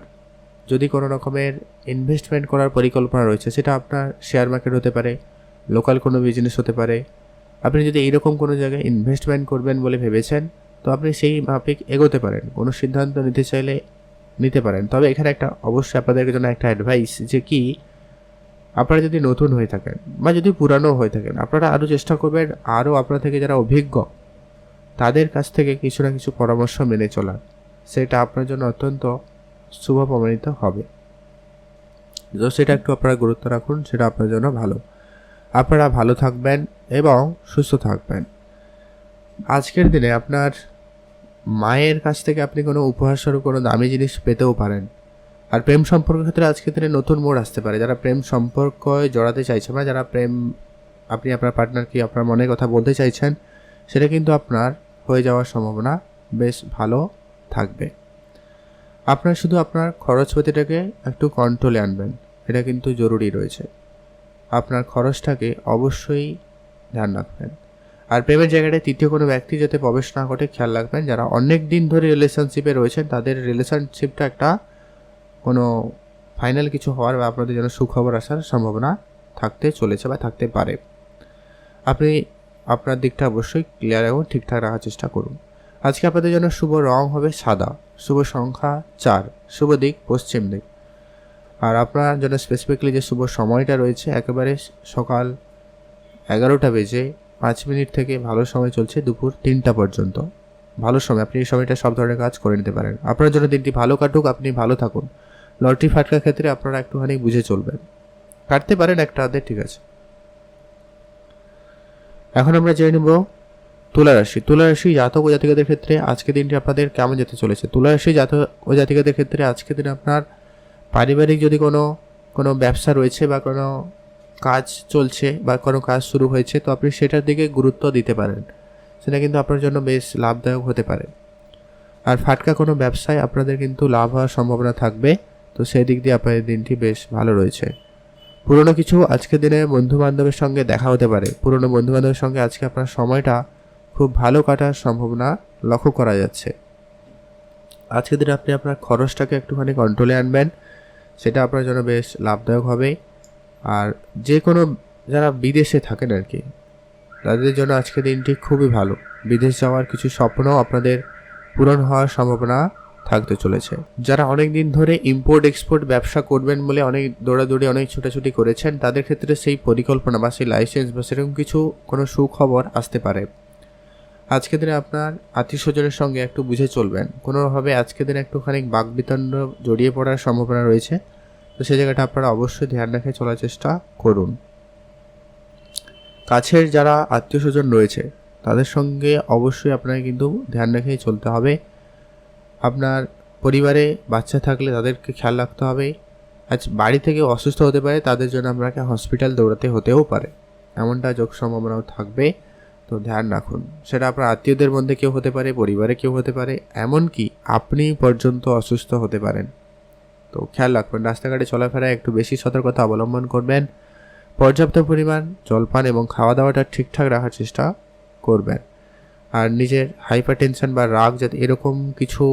যদি কোনো রকমের ইনভেস্টমেন্ট করার পরিকল্পনা রয়েছে, সেটা আপনার শেয়ার মার্কেট হতে পারে, লোকাল কোনো বিজনেস হতে পারে, আপনি যদি এইরকম কোনো জায়গায় ইনভেস্টমেন্ট করবেন বলে ভেবেছেন, তো আপনি সেই মাফিক এগোতে পারেন। কোনো সিদ্ধান্ত নিতে চাইলে নিতে পারেন। তবে এখানে একটা অবশ্যই আপনাদের জন্য একটা অ্যাডভাইস, যে কি আপনারা যদি নতুন হয়ে থাকেন বা যদি পুরানো হয়ে থাকেন, আপনারা আরও চেষ্টা করবেন আরও আপনার থেকে যারা অভিজ্ঞ তাদের কাছ থেকে কিছু না কিছু পরামর্শ মেনে চলার, সেটা আপনার জন্য অত্যন্ত শুভ প্রমাণিত হবে। তো সেটা একটু আপনারা গুরুত্ব রাখুন, সেটা আপনার জন্য ভালো। আপনারা ভালো থাকবেন এবং সুস্থ থাকবেন। আজকের দিনে আপনার মায়ের কাছ থেকে আপনি কোনো উপহারস্বরূপ কোনো দামি জিনিস পেতেও পারেন। আর প্রেম সম্পর্কের ক্ষেত্রে আজকের দিনে নতুন মোড় আসতে পারে। যারা প্রেম সম্পর্কে জড়াতে চাইছেন বা যারা আপনি আপনার পার্টনারকে আপনার মনের কথা বলতে চাইছেন, সেটা কিন্তু আপনার হয়ে যাওয়ার সম্ভাবনা বেশ ভালো থাকবে। আপনার শুধু আপনার খরচপাতিটাকে একটু কন্ট্রোলে আনবেন, এটা কিন্তু জরুরি রয়েছে। আপনার খরচটাকে অবশ্যই ধ্যান রাখবেন। আর প্রেমের জায়গাটায় তৃতীয় কোনো ব্যক্তি যাতে প্রবেশ না ঘটে খেয়াল রাখবেন। যারা অনেক দিন ধরে রিলেশনশিপে রয়েছেন তাদের রিলেশনশিপটা একটা কোনো ফাইনাল কিছু হওয়ার বা আপনাদের যেন সুখবর আসার সম্ভাবনা থাকতে চলেছে বা থাকতে পারে। আপনি আপনার দিকটা অবশ্যই ক্লিয়ার এবং ঠিকঠাক রাখার চেষ্টা করুন। আজকে আপনাদের জন্য শুভ রং হবে সাদা, শুভ সংখ্যা 4, শুভ দিক পশ্চিম দিক। আর আপনার জন্য স্পেসিফিকলি যে শুভ সময়টা রয়েছে একেবারে সকাল 11টা বেজে 5 মিনিট থেকে ভালো সময় চলছে দুপুর 3টা পর্যন্ত। ভালো সময়, আপনি এই সময়টা সব ধরনের কাজ করে নিতে পারেন। আপনার জন্য দিনটি ভালো কাটুক, আপনি ভালো থাকুন। লটারি ফাটকার ক্ষেত্রে আপনারা একটুখানি বুঝে চলবেন, কাটতে পারেন একটা হাতে, ঠিক আছে। এখন আমরা জেনে নেব তুলা রাশি। তুলা রাশি জাতক ও জাতিকাদের ক্ষেত্রে আজকের দিনটি আপনাদের কেমন যেতে চলেছে। তুলা রাশি জাতক ও জাতিকাদের ক্ষেত্রে আজকের দিনে আপনার পারিবারিক যদি কোনো ব্যবসা রয়েছে বা কোনো কাজ চলছে বা কোনো কাজ শুরু হয়েছে, তো আপনি সেটার দিকে গুরুত্ব দিতে পারেন, সেটা কিন্তু আপনার জন্য বেশ লাভদায়ক হতে পারে। আর ফাটকা কোনো ব্যবসায় আপনাদের কিন্তু লাভ হওয়ার সম্ভাবনা থাকবে, তো সেই দিক দিয়ে আপনাদের দিনটি বেশ ভালো রয়েছে। পুরনো কিছু আজকের দিনে বন্ধুবান্ধবের সঙ্গে দেখা হতে পারে। পুরনো বন্ধুবান্ধবের সঙ্গে আজকে আপনার সময়টা খুব ভালো কাটার সম্ভাবনা লক্ষ্য করা যাচ্ছে। আজকের দিনে আপনি আপনার খরচটাকে একটুখানি কন্ট্রোলে আনবেন, সেটা আপনার জন্য বেশ লাভদায়ক হবে। আর যে কোনো যারা বিদেশে থাকেন আর কি, তাদের জন্য আজকের দিনটি খুবই ভালো। বিদেশ যাওয়ার কিছু স্বপ্নও আপনাদের পূরণ হওয়ার সম্ভাবনা থাকতে চলেছে। যারা অনেক দিন ধরে ইম্পোর্ট এক্সপোর্ট ব্যবসা করবেন বলে অনেক দৌড়াদৌড়ি অনেক ছুটাছুটি করেছেন, তাদের ক্ষেত্রে সেই পরিকল্পনা বা সেই লাইসেন্স বা সেরকম কিছু কোনো সুখবর আসতে পারে। আজকের দিনে আপনার আত্মীয় স্বজনের সঙ্গে একটু বুঝে চলবেন। কোনোভাবে আজকের দিনে একটুখানি বাকবিতণ্ড জড়িয়ে পড়ার সম্ভাবনা রয়েছে, তো সেই জায়গাটা আপনারা অবশ্যই ধ্যান রেখে চলার চেষ্টা করুন। কাছের যারা আত্মীয় স্বজন রয়েছে তাদের সঙ্গে অবশ্যই আপনাকে কিন্তু ধ্যান রেখেই চলতে হবে। আপনার পরিবারে বাচ্চা থাকলে তাদেরকে খেয়াল রাখতে হবে। আজ বাড়ি থেকে অসুস্থ হতে পারে, তাদের জন্য আপনাকে হসপিটাল দৌড়াতে হতেও পারে, এমনটা যোগ সম্ভাবনাও থাকবে, তো ধ্যান রাখুন। সেটা আপনার আত্মীয়দের মধ্যে কেউ হতে পারে, পরিবারে কেউ হতে পারে, এমনকি আপনি পর্যন্ত অসুস্থ হতে পারেন, তো খেয়াল রাখবেন। রাস্তাঘাটে চলাফেরায় একটু বেশি সতর্কতা অবলম্বন করবেন। পর্যাপ্ত পরিমাণ জলপান এবং খাওয়া দাওয়াটা ঠিকঠাক রাখার চেষ্টা করবেন। আর নিজের হাইপার টেনশন বা রাগ যাতে এরকম কিছু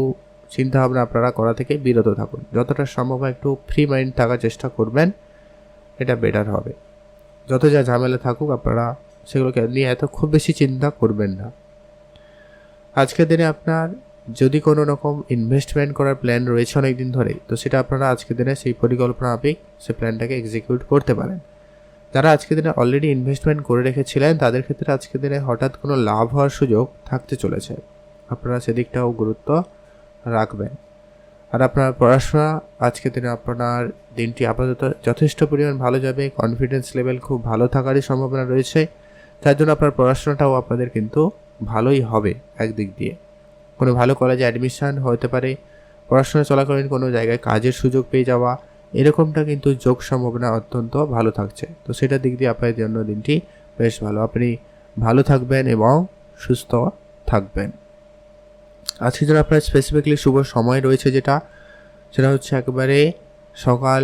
চিন্তাভাবনা আপনারা করা থেকে বিরত থাকুন। যতটা সম্ভব একটু ফ্রি মাইন্ড থাকার চেষ্টা করবেন, এটা বেটার হবে। যত যা ঝামেলা থাকুক আপনারা সেগুলোকে নিয়ে এত খুব বেশি চিন্তা করবেন না। আজকের দিনে আপনার যদি কোনো রকম ইনভেস্টমেন্ট করার প্ল্যান রয়েছে অনেক দিন ধরেই, তো সেটা আপনারা আজকের দিনে সেই পরিকল্পনা মাফিক সেই প্ল্যানটাকে এক্সিকিউট করতে পারেন। যারা আজকের দিনে অলরেডি ইনভেস্টমেন্ট করে রেখেছিলেন তাদের ক্ষেত্রে আজকের দিনে হঠাৎ কোনো লাভ হওয়ার সুযোগ থাকতে চলেছে, আপনারা সেদিকটাও গুরুত্ব রাখবেন। আর আপনার পড়াশোনা আজকের দিনে আপনার দিনটি আপাতত যথেষ্ট পরিমাণ ভালো যাবে, কনফিডেন্স লেভেল খুব ভালো থাকারই সম্ভাবনা রয়েছে। তার জন্য আপনার পড়াশোনাটাও আপনাদের কিন্তু ভালোই হবে। একদিক দিয়ে কোনো ভালো কলেজে অ্যাডমিশান হতে পারে, পড়াশোনা চলাকালীন কোনো জায়গায় কাজের সুযোগ পেয়ে যাওয়া, এরকমটা কিন্তু যোগ সম্ভাবনা অত্যন্ত ভালো থাকছে। তো সেটার দিক দিয়ে আপনার জন্য দিনটি বেশ ভালো, আপনি ভালো থাকবেন এবং সুস্থ থাকবেন। আজকের জন্য আপনার স্পেসিফিকলি শুভ সময় রয়েছে সেটা হচ্ছে একেবারে সকাল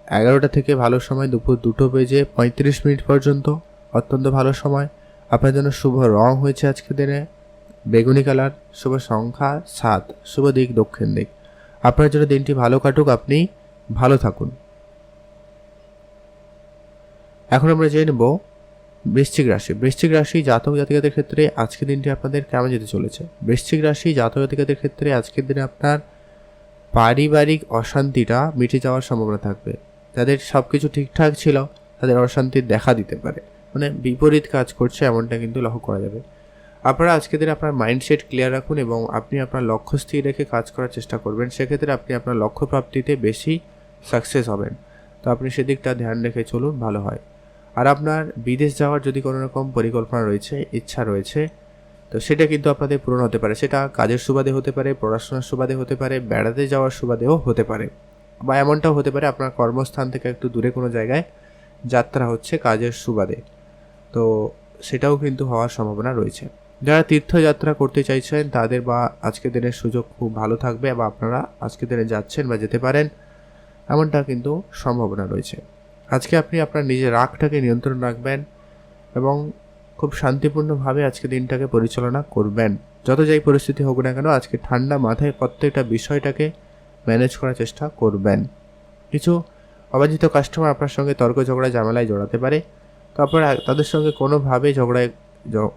11টা থেকে ভালো সময়, দুপুর 2:35 পর্যন্ত অত্যন্ত ভালো সময়। আপনার জন্য শুভ রং হয়েছে আজকের দিনে বেগুনি কালার, শুভ সংখ্যা 7, শুভ দিক দক্ষিণ দিক। আপনার জন্য দিনটি ভালো কাটুক, আপনি ভালো থাকুন। এখন আমরা জেনে নেব বৃশ্চিক রাশি। বৃশ্চিক রাশি জাতক জাতিকাদের ক্ষেত্রে আজকের দিনটি আপনাদের কেমন যেতে চলেছে। বৃশ্চিক রাশি জাতক জাতিকাদের ক্ষেত্রে আজকের দিনে আপনার পারিবারিক অশান্তিটা মিটে যাওয়ার সম্ভাবনা থাকবে। যাদের সব কিছু ঠিকঠাক ছিল তাদের অশান্তির দেখা দিতে পারে, মানে বিপরীত কাজ করছে এমনটা কিন্তু লক্ষ্য করা যাবে। আপনারা আজকের দিনে আপনার মাইন্ডসেট ক্লিয়ার রাখুন এবং আপনি আপনার লক্ষ্য স্থির রেখে কাজ করার চেষ্টা করবেন। সেক্ষেত্রে আপনি আপনার লক্ষ্য প্রাপ্তিতে বেশি সাকসেস হবেন। তো আপনি সেদিকটা ধ্যান রেখে চলুন, ভালো হয়। আর আপনার বিদেশ যাওয়ার যদি কোনো রকম পরিকল্পনা রয়েছে, ইচ্ছা রয়েছে, তো সেটা কিন্তু আপনাদের পূরণ হতে পারে। সেটা কাজের সুবাদে হতে পারে, পড়াশোনার সুবাদে হতে পারে, বেড়াতে যাওয়ার সুবাদেও হতে পারে, বা এমনটাও হতে পারে আপনার কর্মস্থান থেকে একটু দূরে কোনো জায়গায় যাত্রা হচ্ছে কাজের সুবাদে। তো সেটাও কিন্তু হওয়ার সম্ভাবনা রয়েছে। যারা তীর্থযাত্রা করতে চাইছেন তাদের বা আজকের দিনের সুযোগ খুব ভালো থাকবে, বা আপনারা আজকের দিনে যাচ্ছেন বা যেতে পারেন এমনটা কিন্তু সম্ভাবনা রয়েছে। আজকে আপনি আপনার নিজের রাগটাকে নিয়ন্ত্রণ রাখবেন এবং খুব শান্তিপূর্ণভাবে আজকে দিনটাকে পরিচালনা করবেন। যত যাই পরিস্থিতি হোক না কেন আজকে ঠান্ডা মাথায় প্রত্যেকটা বিষয়টাকে ম্যানেজ করার চেষ্টা করবেন। কিছু অবাঞ্ছিত কাস্টমার আপনার সঙ্গে তর্ক ঝগড়া ঝামেলায় জড়াতে পারে, তো আপনারা তাদের সঙ্গে কোনোভাবেই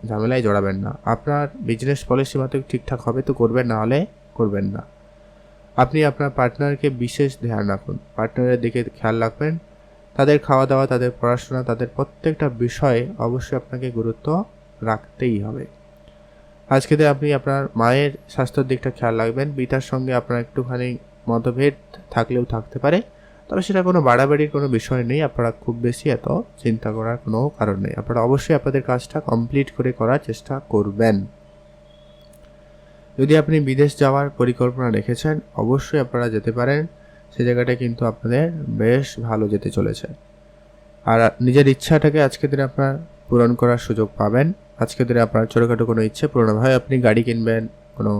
ঝামেলায় জড়াবেন না। আপনার বিজনেস পলিসি মতো ঠিকঠাক হবে তো করবেন, না হলে করবেন না। আপনি আপনার পার্টনারকে বিশেষ ধ্যান রাখুন, পার্টনারের দিকে খেয়াল রাখবেন। তাদের খাওয়া দাওয়া, তাদের পড়াশোনা, তাদের প্রত্যেকটা বিষয়ে অবশ্যই আপনাকে গুরুত্ব রাখতেই হবে। আজকে আপনি আপনার মায়ের স্বাস্থ্যের দিকটা খেয়াল রাখবেন। পিতার সঙ্গে আপনার একটুখানি মতভেদ থাকলেও থাকতে পারে, তবে সেটা কোনো বাড়াবাড়ির কোনো বিষয় নেই। আপনারা খুব বেশি এত চিন্তা করার কোনো কারণ নেই। আপনারা অবশ্যই আপনাদের কাজটা কমপ্লিট করে করার চেষ্টা করবেন। যদি আপনি বিদেশ যাওয়ার পরিকল্পনা রেখেছেন অবশ্যই আপনারা যেতে পারেন, সে জায়গাটা কিন্তু আপনাদের বেশ ভালো যেতে চলেছে। আর নিজের ইচ্ছাটাকে আজকের দিনে আপনার পূরণ করার সুযোগ পাবেন। আজকের দিনে আপনার ছোটোখাটো কোনো ইচ্ছে পূরণ হয়, আপনি গাড়ি কিনবেন, কোনো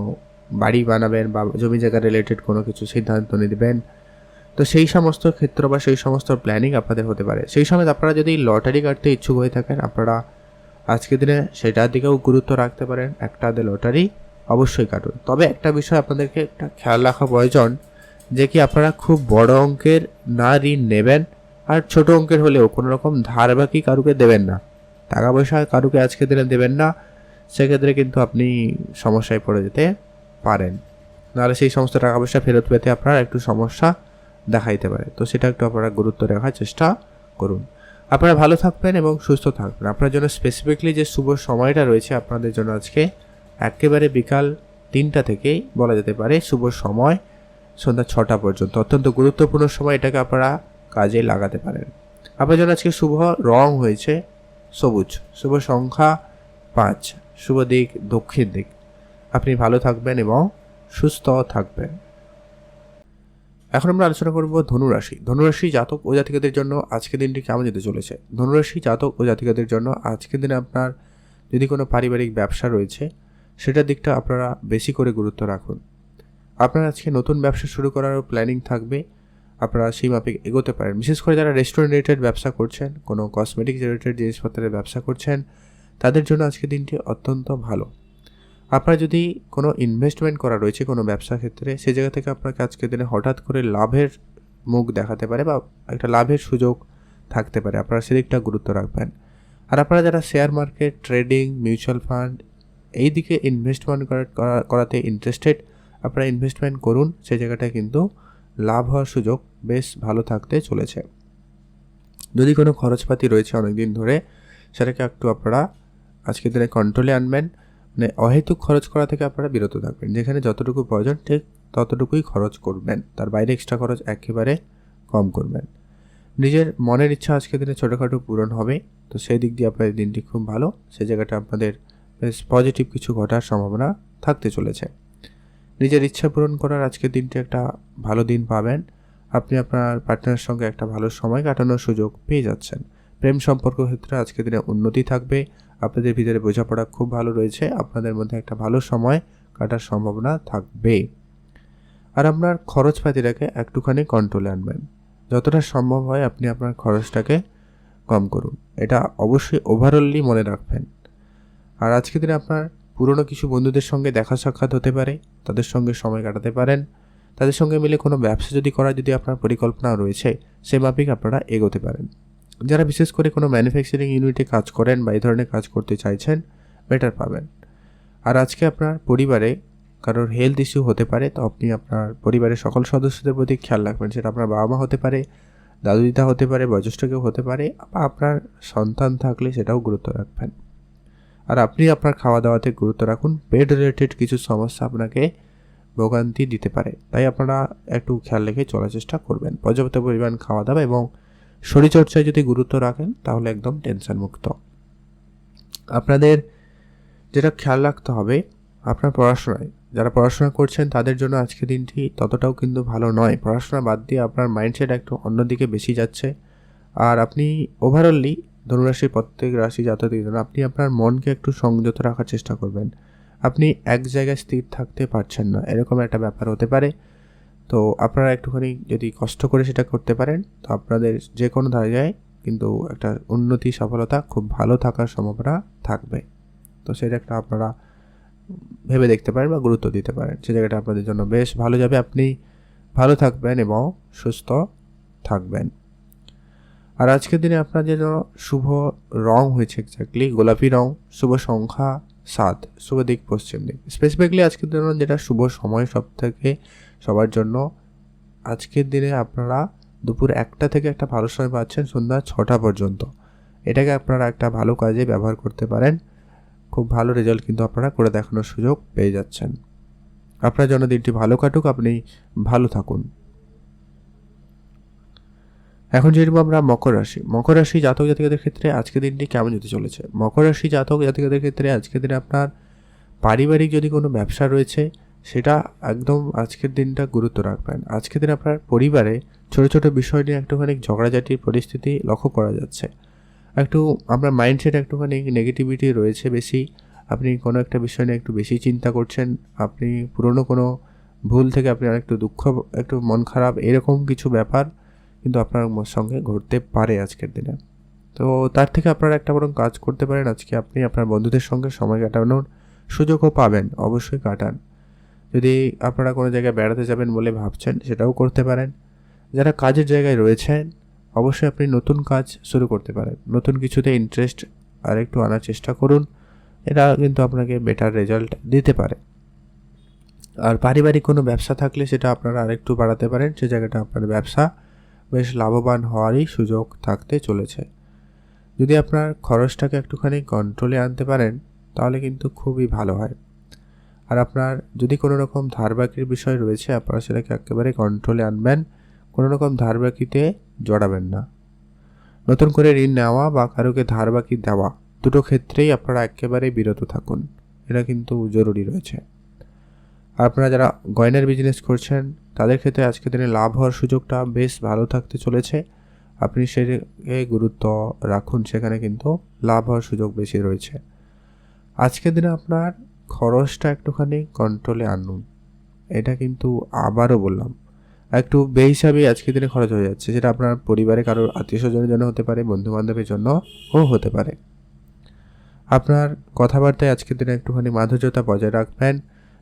বাড়ি বানাবেন, বা জমি জায়গা রিলেটেড কোনো কিছু সিদ্ধান্ত নেবেন, তো সেই সমস্ত ক্ষেত্র বা সেই সমস্ত প্ল্যানিং আপনাদের হতে পারে। সেই সময় আপনারা যদি লটারি কাটতে ইচ্ছুক হয়ে থাকেন আপনারা আজকের দিনে সেটার দিকেও গুরুত্ব রাখতে পারেন। একটা লটারি অবশ্যই কাটুন। তবে একটা বিষয় আপনাদেরকে একটা খেয়াল রাখা প্রয়োজন, যে কি আপনারা খুব বড় অঙ্কের না ঋণ নেবেন, আর ছোট অঙ্কের হলেও কোনো রকম ধার বাকি কারুকে দেবেন না, টাকা পয়সা কারুকে আজকের দিনে দেবেন না। সেক্ষেত্রে কিন্তু আপনি সমস্যায় পড়ে যেতে পারেন, নাহলে সেই সমস্ত টাকা পয়সা ফেরত পেতে আপনার একটু সমস্যা দেখা দিতে পারে। তো সেটা একটু আপনারা গুরুত্ব রাখার চেষ্টা করুন। আপনারা ভালো থাকবেন এবং সুস্থ থাকবেন। আপনার জন্য স্পেসিফিকলি যে শুভ সময়টা রয়েছে আপনাদের জন্য আজকে একেবারে বিকাল 3টা থেকেই বলা যেতে পারে শুভ সময় সন্ধ্যা 6টা পর্যন্ত, অত্যন্ত গুরুত্বপূর্ণ সময়। এটাকে আপনারা কাজে লাগাতে পারেন। আপনার জন্য আজকে শুভ রং হয়েছে সবুজ, শুভ সংখ্যা 5, শুভ দিক দক্ষিণ দিক। আপনি ভালো থাকবেন এবং সুস্থ থাকবেন। এখন আমরা আলোচনা করব ধনুরাশি। ধনুরাশি জাতক ও জাতিকাদের জন্য আজকের দিনটি কেমন যেতে চলেছে। ধনুরাশি জাতক ও জাতিকাদের জন্য আজকের দিনে আপনার যদি কোনো পারিবারিক ব্যবসা রয়েছে সেটার দিকটা আপনারা বেশি করে গুরুত্ব রাখুন। আপনার আজকে নতুন ব্যবসা শুরু করারও প্ল্যানিং থাকবে, আপনারা সেই মাফিক এগোতে পারেন। বিশেষ করে যারা রেস্টুরেন্ট রিলেটেড ব্যবসা করছেন, কোনো কসমেটিক্স রিলেটেড জিনিসপত্রের ব্যবসা করছেন, তাদের জন্য আজকের দিনটি অত্যন্ত ভালো। আপনার যদি কোনো ইনভেস্টমেন্ট করা রয়েছে কোনো ব্যবসা ক্ষেত্রে, সেই জায়গা থেকে আপনাকে আজকের দিনে হঠাৎ করে লাভের মুখ দেখাতে পারে বা একটা লাভের সুযোগ থাকতে পারে, আপনারা সেদিকটা গুরুত্ব রাখবেন। আর আপনারা যারা share market, trading, mutual fund এই দিকে ইনভেস্টমেন্ট করাতে ইন্টারেস্টেড, আপনারা ইনভেস্টমেন্ট করুন, সেই জায়গাটায় কিন্তু লাভ হওয়ার সুযোগ বেশ ভালো থাকতে চলেছে। যদি কোনো খরচপাতি রয়েছে অনেক দিন ধরে, সেটাকে একটু আপনারা আজকের দিনে কন্ট্রোলে আনবেন, মানে অহেতুক খরচ করা থেকে আপনারা বিরত থাকবেন। যেখানে যতটুকু প্রয়োজন ঠিক ততটুকুই খরচ করবেন, তার বাইরে এক্সট্রা খরচ একেবারে কম করবেন। নিজের মনের ইচ্ছা আজকের দিনে ছোটোখাটো পূরণ হবে, তো সেই দিক দিয়ে আপনাদের দিনটি খুব ভালো, সেই জায়গাটা আপনাদের বেশ পজিটিভ কিছু ঘটার সম্ভাবনা থাকতে চলেছে। নিজের ইচ্ছা পূরণ করার আজকের দিনটি একটা ভালো দিন পাবেন। আপনি আপনার পার্টনারের সঙ্গে একটা ভালো সময় কাটানোর সুযোগ পেয়ে যাচ্ছেন। প্রেম সম্পর্ক ক্ষেত্রে আজকের দিনে উন্নতি থাকবে, আপনাদের ভিতরে বোঝাপড়া খুব ভালো রয়েছে, আপনাদের মধ্যে একটা ভালো সময় কাটার সম্ভাবনা থাকবে। আর আপনার খরচপাতিটাকে একটুখানি কন্ট্রোলে আনবেন, যতটা সম্ভব হয় আপনি আপনার খরচটাকে কম করুন, এটা অবশ্যই ওভারঅলি মনে রাখবেন। আর আজকের দিনে আপনার পুরনো কিছু বন্ধুদের সঙ্গে দেখা সাক্ষাৎ হতে পারে, তাদের সঙ্গে সময় কাটাতে পারেন, তাদের সঙ্গে মিলে কোনো ব্যবসা যদি আপনার পরিকল্পনা রয়েছে সে মাফিক আপনারা এগোতে পারেন। যারা বিশেষ করে কোনো ম্যানুফ্যাকচারিং ইউনিটে কাজ করেন বা এই ধরনের কাজ করতে চাইছেন, বেটার পাবেন। আর আজকে আপনার পরিবারে কারোর হেলথ ইস্যু হতে পারে, তো আপনি আপনার পরিবারের সকল সদস্যদের প্রতি খেয়াল রাখবেন। সেটা আপনার বাবা মা হতে পারে, দাদু দিদা হতে পারে, বয়োজ্যেষ্ঠ কেউ হতে পারে, বা আপনার সন্তান থাকলে সেটাও গুরুত্ব রাখবেন। আর আপনি আপনার খাওয়া দাওয়াতে গুরুত্ব রাখুন, পেট রিলেটেড কিছু সমস্যা আপনাকে ভোগান্তি দিতে পারে, তাই আপনারা একটু খেয়াল রেখে চলার চেষ্টা করবেন। পর্যাপ্ত পরিমাণ খাওয়া দাওয়া এবং শরীরচর্চায় যদি গুরুত্ব রাখেন তাহলে একদম টেনশন মুক্ত। আপনাদের যেটা খেয়াল রাখতে হবে, আপনার পড়াশোনায় যারা পড়াশোনা করছেন তাদের জন্য আজকের দিনটি ততটাও কিন্তু ভালো নয়। পড়াশোনা বাদ দিয়ে আপনার মাইন্ডসেট একটু অন্যদিকে বেশি যাচ্ছে। আর আপনি ওভারঅলি ধনুরাশির প্রত্যেক রাশি জাতকের জন্য আপনি আপনার মনকে একটু সংযত রাখার চেষ্টা করবেন। আপনি এক জায়গায় স্থির থাকতে পারছেন না, এরকম একটা ব্যাপার হতে পারে। তো আপনারা একটুখানি যদি কষ্ট করে সেটা করতে পারেন, তো আপনাদের যে কোনো জায়গায় কিন্তু একটা উন্নতি, সফলতা খুব ভালো থাকার সম্ভাবনা থাকবে। তো সেটা একটা আপনারা ভেবে দেখতে পারেন বা গুরুত্ব দিতে পারেন, সে জায়গাটা আপনাদের জন্য বেশ ভালো যাবে। আপনি ভালো থাকবেন এবং সুস্থ থাকবেন। আর আজকের দিনে আপনার যে শুভ রং হয়েছে এক্স্যাক্টলি গোলাপি রং, শুভ সংখ্যা 7, শুভ দিক পশ্চিম দিক। স্পেসিফিকলি আজকের দিনে যেটা শুভ সময় সবার জন্য আজকের দিনে আপনারা দুপুর 1টা থেকে একটা ভালো সময় পাচ্ছেন সন্ধ্যা 6টা পর্যন্ত। এটাকে আপনারা একটা ভালো কাজে ব্যবহার করতে পারেন, খুব ভালো রেজাল্ট কিন্তু আপনারা করে দেখানোর সুযোগ পেয়ে যাচ্ছেন। আপনার জন্য দিনটি ভালো কাটুক, আপনি ভালো থাকুন। এখন যেরকম আমরা মকর রাশি জাতক জাতিকাদের ক্ষেত্রে আজকের দিনটি কেমন যেতে চলেছে। মকর রাশি জাতক জাতিকাদের ক্ষেত্রে আজকের দিনে আপনার পারিবারিক যদি কোনো ব্যবসা রয়েছে সেটা একদম আজকের দিনটা গুরুত্ব রাখবেন। আজকের দিন আপনার পরিবারে ছোটো ছোটো বিষয় নিয়ে একটুখানি ঝগড়াঝাটির পরিস্থিতি লক্ষ্য করা যাচ্ছে। একটু আপনার মাইন্ডসেট একটুখানি নেগেটিভিটি রয়েছে বেশি, আপনি কোনো একটা বিষয় নিয়ে একটু বেশি চিন্তা করছেন, আপনি পুরনো কোনো ভুল থেকে আপনি একটু দুঃখ, একটু মন খারাপ, এরকম কিছু ব্যাপার কিন্তু আপনার সঙ্গে ঘটতে পারে আজকের দিনে। তো তার থেকে আপনারা একটা বরং কাজ করতে পারেন, আজকে আপনি আপনার বন্ধুদের সঙ্গে সময় কাটানোর সুযোগও পাবেন, অবশ্যই কাটান। যদি আপনারা কোনো জায়গায় বেড়াতে যাবেন বলে ভাবছেন সেটাও করতে পারেন। যারা কাজের জায়গায় রয়েছেন অবশ্যই আপনি নতুন কাজ শুরু করতে পারেন, নতুন কিছুতে ইন্টারেস্ট আর একটু আনার চেষ্টা করুন, এটা কিন্তু আপনাকে বেটার রেজাল্ট দিতে পারে। আর পারিবারিক কোনো ব্যবসা থাকলে সেটা আপনারা আরেকটু বাড়াতে পারেন, সে জায়গাটা আপনার ব্যবসা বেশ লাভবান হওয়ারই সুযোগ থাকতে চলেছে। যদি আপনার খরচটাকে একটুখানি কন্ট্রোলে আনতে পারেন তাহলে কিন্তু খুবই ভালো হয়। আর আপনার যদি কোনো রকম ধারবাকির বিষয় রয়েছে আপনারা সেটাকে একেবারে কন্ট্রোলে আনবেন, কোনো রকম ধারবাকিতে জড়াবেন না। নতুন করে ঋণ নেওয়া বা কারোকে ধারবাকি দেওয়া দুটো ক্ষেত্রেই আপনারা একেবারে বিরত থাকুন, এটা কিন্তু জরুরি রয়েছে। আর আপনারা যারা গয়নার বিজনেস করছেন তাদের ক্ষেত্রে আজকের দিনে লাভ হওয়ার সুযোগটা বেশ ভালো থাকতে চলেছে। আপনি সেটাকে গুরুত্ব রাখুন, সেখানে কিন্তু লাভ হওয়ার সুযোগ বেশি রয়েছে। আজকের দিনে আপনার খরচটা একটুখানি কন্ট্রোলে আনুন, এটা কিন্তু আবারও বললাম, একটু বেহিসাবি আজকের দিনে খরচ হয়ে যাচ্ছে, যেটা আপনার পরিবারে কারোর আত্মীয় স্বজনের জন্য হতে পারে, বন্ধু বান্ধবের জন্যও হতে পারে। আপনার কথাবার্তায় আজকের দিনে একটুখানি মাধুর্যতা বজায় রাখবেন।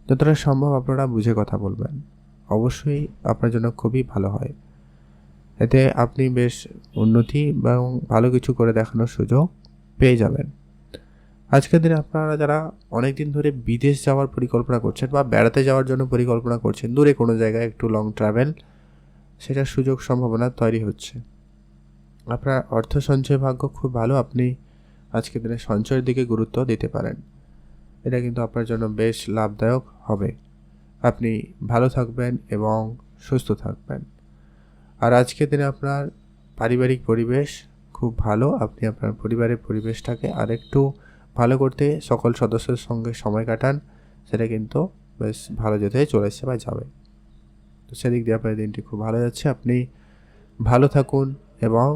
যতটা সম্ভব আপনারা বুঝে কথা বলবেন, অবশ্যই আপনার জন্য খুবই ভালো হয়। এতে আপনি বেশ উন্নতি এবং ভালো কিছু করে দেখানোর সুযোগ পেয়ে যাবেন। আজকের দিনে আপনারা যারা অনেক দিন ধরে বিদেশ যাওয়ার পরিকল্পনা করছেন বা বেড়াতে যাওয়ার জন্য পরিকল্পনা করছেন, দূরে কোনো জায়গায় একটু লং ট্রাভেল, সেটার সুযোগ সম্ভাবনা তৈরি হচ্ছে। আপনার অর্থ সঞ্চয় ভাগ্য খুব ভালো। আপনি আজকের দিনে সঞ্চয়ের দিকে গুরুত্ব দিতে পারেন। এটা কিন্তু আপনার জন্য বেশ লাভদায়ক হবে। আপনি ভালো থাকবেন এবং সুস্থ থাকবেন। আর আজকের দিনে আপনার পারিবারিক পরিবেশ খুব ভালো। আপনি আপনার পরিবারের পরিবেশটাকে আরেকটু ভালো করতে সকল সদস্যের সঙ্গে সময় কাটান, সেটা কিন্তু বেশ ভালো যেতে চলেছে বা যাবে। তো সেদিক দিয়ে আপনার দিনটি খুব ভালো যাচ্ছে। আপনি ভালো থাকুন এবং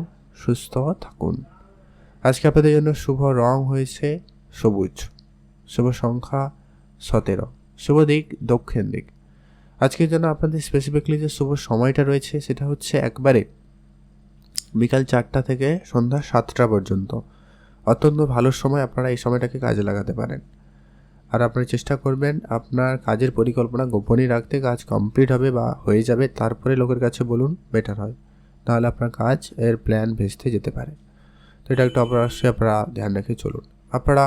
সুস্থ থাকুন। আজকে আপনাদের জন্য শুভ রং হয়েছে সবুজ, শুভ সংখ্যা 17, শুভ দিক দক্ষিণ দিক। আজকের জন্য আপনাদের স্পেসিফিকলি যে শুভ সময়টা রয়েছে সেটা হচ্ছে একবারে বিকাল 4টা থেকে সন্ধ্যা 7টা পর্যন্ত। অত্যন্ত ভালো সময়, আপনারা এই সময়টাকে কাজে লাগাতে পারেন। আর আপনারা চেষ্টা করবেন আপনার কাজের পরিকল্পনা গোপনই রাখতে। কাজ কমপ্লিট হবে বা হয়ে যাবে, তারপরে লোকের কাছে বলুন, বেটার হয়। তাহলে আপনার কাজ এর প্ল্যান ভেস্তে যেতে পারে। তো এটা একটু অবশ্যই আপনারা ধ্যান রেখে চলুন। আপনারা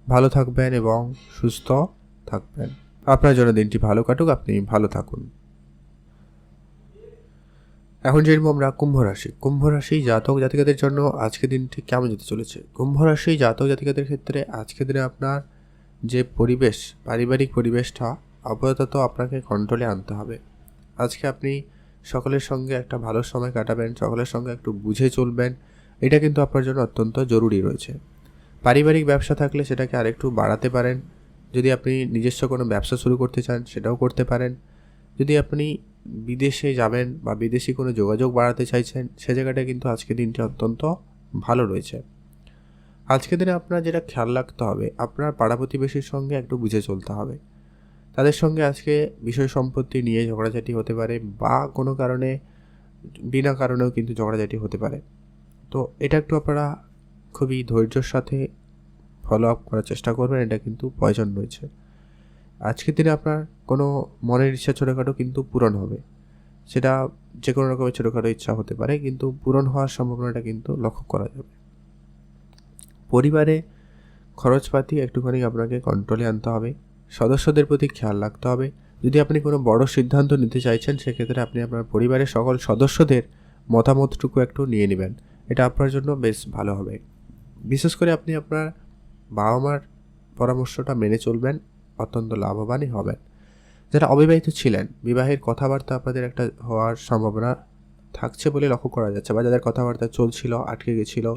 ভালো থাকবেন এবং সুস্থ থাকবেন। আপনার জন্য দিনটি ভালো কাটুক, আপনি ভালো থাকুন। এখন জানবো আমরা কুম্ভ রাশি জাতক জাতিকাদের জন্য আজকের দিনটি কেমন যেতে চলেছে। কুম্ভ রাশি জাতক জাতিকাদের ক্ষেত্রে আজকের দিনে আপনার যে পরিবেশ, পারিবারিক পরিবেশটা আপাতত আপনাকে কন্ট্রোলে আনতে হবে। আজকে আপনি সকলের সঙ্গে একটা ভালো সময় কাটাবেন, সকলের সঙ্গে একটু বুঝে চলবেন, এটা কিন্তু আপনার জন্য অত্যন্ত জরুরি রয়েছে। পারিবারিক ব্যবসা থাকলে সেটাকে আরেকটু বাড়াতে পারেন। যদি আপনি নিজস্ব কোনো ব্যবসা শুরু করতে চান সেটাও করতে পারেন। যদি আপনি বিদেশে যাবেন বা বিদেশি কোনো যোগাযোগ বাড়াতে চাইছেন, সে জায়গাটা কিন্তু আজকের দিনটি অত্যন্ত ভালো রয়েছে। আজকের দিনে আপনার যেটা খেয়াল রাখতে হবে, আপনার পাড়া প্রতিবেশীর সঙ্গে একটু বুঝে চলতে হবে। তাদের সঙ্গে আজকে বিষয় সম্পত্তি নিয়ে ঝগড়াঝাটি হতে পারে বা কোনো কারণে বিনা কারণেও কিন্তু ঝগড়াঝাটি হতে পারে। তো এটা একটু আপনারা খুবই ধৈর্যের সাথে ফলো আপ করার চেষ্টা করবেন, এটা কিন্তু প্রয়োজন রয়েছে। আজকের দিনে আপনার কোনো মনের ইচ্ছা ছোটোখাটো কিন্তু পূরণ হবে। সেটা যে কোনো রকমের ছোটোখাটো ইচ্ছা হতে পারে, কিন্তু পূরণ হওয়ার সম্ভাবনাটা কিন্তু লক্ষ্য করা যাবে। পরিবারে খরচপাতি একটুখানি আপনাকে কন্ট্রোলে আনতে হবে। সদস্যদের প্রতি খেয়াল রাখতে হবে। যদি আপনি কোনো বড় সিদ্ধান্ত নিতে চাইছেন, সেক্ষেত্রে আপনি আপনার পরিবারের সকল সদস্যদের মতামতটুকু একটু নিয়ে নেবেন, এটা আপনার জন্য বেশ ভালো হবে। বিশেষ করে আপনি আপনার বাবা মার পরামর্শটা মেনে চলবেন, অত্যন্ত লাভবানই হবেন। যারা অবিবাহিত ছিলেন, বিবাহের কথাবার্তা আপনাদের একটা হওয়ার সম্ভাবনা থাকছে বলে লক্ষ্য করা যাচ্ছে, বা যাদের কথাবার্তা চলছিল আটকে গেছিল,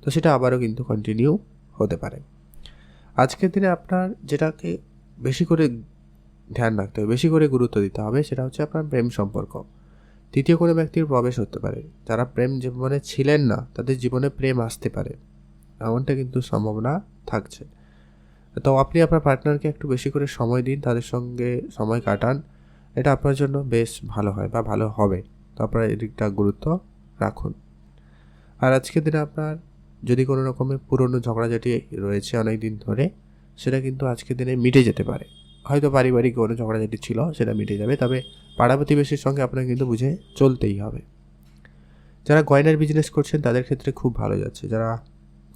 তো সেটা আবারও কিন্তু কন্টিনিউ হতে পারে। আজকের দিনে আপনার যেটাকে বেশি করে ধ্যান রাখতে হবে, বেশি করে গুরুত্ব দিতে হবে, সেটা হচ্ছে আপনার প্রেম সম্পর্ক। তৃতীয় কোনো ব্যক্তির প্রবেশ হতে পারে। যারা প্রেম জীবনে ছিলেন না, তাদের জীবনে প্রেম আসতে পারে, এমনটা কিন্তু সম্ভাবনা থাকছে। তো আপনি আপনার পার্টনারকে একটু বেশি করে সময় দিন, তাদের সঙ্গে সময় কাটান, এটা আপনার জন্য বেশ ভালো হয় বা ভালো হবে। তো আপনারা এদিকটা গুরুত্ব রাখুন। আর আজকের দিনে আপনার যদি কোনো রকমের পুরনো ঝগড়াঝাটি রয়েছে অনেক দিন ধরে, সেটা কিন্তু আজকের দিনে মিটে যেতে পারে। হয়তো পারিবারিক কোনো ঝগড়াঝাটি ছিল, সেটা মিটে যাবে, তবে পাড়া প্রতিবেশীর সঙ্গে আপনাকে কিন্তু বুঝে চলতেই হবে। যারা গয়নার বিজনেস করছেন তাদের ক্ষেত্রে খুব ভালো যাচ্ছে। যারা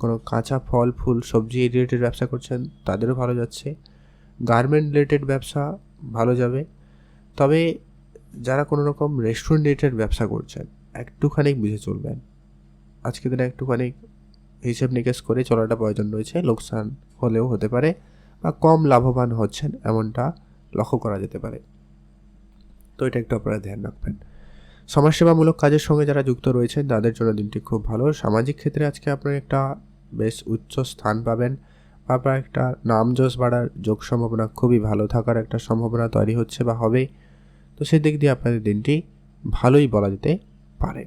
কোনো কাঁচা ফল ফুল সবজি রিলেটেড ব্যবসা করছেন তাদেরও ভালো যাচ্ছে। গার্মেন্ট রিলেটেড ব্যবসা ভালো যাবে। তবে যারা কোনো রকম রেস্টুরেন্ট রিলেটেড ব্যবসা করছেন, একটুখানি বুঝে চলবেন। আজকের দিনে একটুখানি হিসেব নিকেশ করে চলাটা প্রয়োজন রয়েছে। লোকসান হলেও হতে পারে বা কম লাভবান হচ্ছেন এমনটা লক্ষ্য করা যেতে পারে। তো এটা একটু আপনারা ধ্যান রাখবেন। সমাজসেবামূলক কাজের সঙ্গে যারা যুক্ত রয়েছেন তাদের জন্য দিনটি খুব ভালো। সামাজিক ক্ষেত্রে আজকে আপনার একটা বেশ উচ্চ স্থান পাবেন, আপনার একটা নাম যশ বাড়ার যোগ সম্ভাবনা, খুবই ভালো থাকার একটা সম্ভাবনা তৈরি হচ্ছে বা হবে। তো সেদিক দিয়ে আপনাদের দিনটি ভালোই বলা যেতে পারে।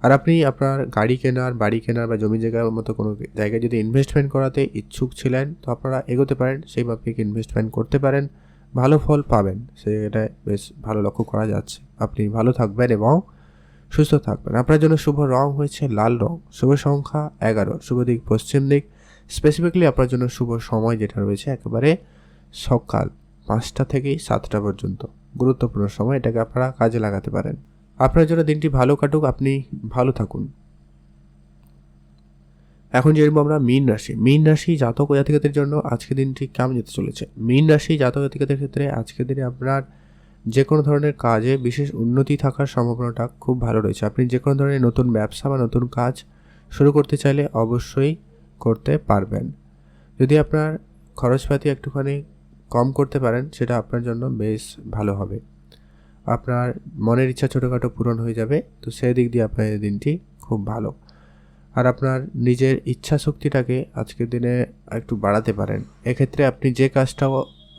আর আপনি আপনার গাড়ি কেনার, বাড়ি কেনার বা জমি জায়গার মতো কোনো জায়গায় যদি ইনভেস্টমেন্ট করাতে ইচ্ছুক ছিলেন, তো আপনারা এগোতে পারেন, সেই মাফিক ইনভেস্টমেন্ট করতে পারেন, ভালো ফল পাবেন, সেটা বেশ ভালো লক্ষ্য করা যাচ্ছে। আপনি ভালো থাকবেন এবং সুস্থ থাকবেন। আপনার জন্য শুভ রং হয়েছে লাল রং, শুভ সংখ্যা 11, শুভ দিক পশ্চিম দিক, স্পেসিফিকলি আপনার জন্য শুভ সময় যেটা রয়েছে একেবারে সকাল 5টা থেকে 7টা পর্যন্ত গুরুত্বপূর্ণ সময়, এটাকে আপনারা কাজে লাগাতে পারেন। আপনার জন্য দিনটি ভালো কাটুক, আপনি ভালো থাকুন। এখন জানবো আমরা মীন রাশি জাতক ও জাতিকাদের জন্য আজকের দিনটি কেমন যেতে চলেছে। মীন রাশি জাতক জাতিকাদের ক্ষেত্রে আজকের দিনে আপনার যে কোনো ধরনের কাজে বিশেষ উন্নতি থাকার সম্ভাবনাটা খুব ভালো রয়েছে। আপনি যে কোনো ধরনের নতুন ব্যবসা বা নতুন কাজ শুরু করতে চাইলে অবশ্যই করতে পারবেন। যদি আপনার খরচপাতি একটুখানি কম করতে পারেন সেটা আপনার জন্য বেশ ভালো হবে। আপনার মনের ইচ্ছা ছোটোখাটো পূরণ হয়ে যাবে, তো সেই দিক দিয়ে আপনার এই দিনটি খুব ভালো। আর আপনার নিজের ইচ্ছা শক্তিটাকে আজকের দিনে একটু বাড়াতে পারেন। এক্ষেত্রে আপনি যে কাজটাও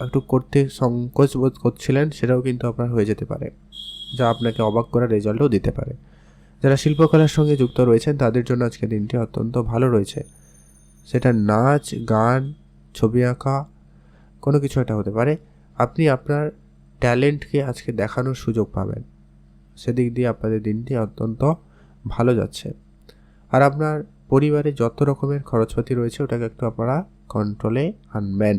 একটু করতে সংকোচ বোধ করছিলেন সেটাও কিন্তু আপনার হয়ে যেতে পারে, যা আপনাকে অবাক করার রেজাল্টও দিতে পারে। যারা শিল্পকলার সঙ্গে যুক্ত রয়েছেন তাদের জন্য আজকের দিনটি অত্যন্ত ভালো রয়েছে। সেটা নাচ, গান, ছবি আঁকা, কোনো কিছু একটা হতে পারে। আপনি আপনার ট্যালেন্টকে আজকে দেখানোর সুযোগ পাবেন, সেদিক দিয়ে আপনাদের দিনটি অত্যন্ত ভালো যাচ্ছে। আর আপনার পরিবারে যত রকমের খরচপাতি রয়েছে ওটাকে একটু আপনারা কন্ট্রোলে আনবেন।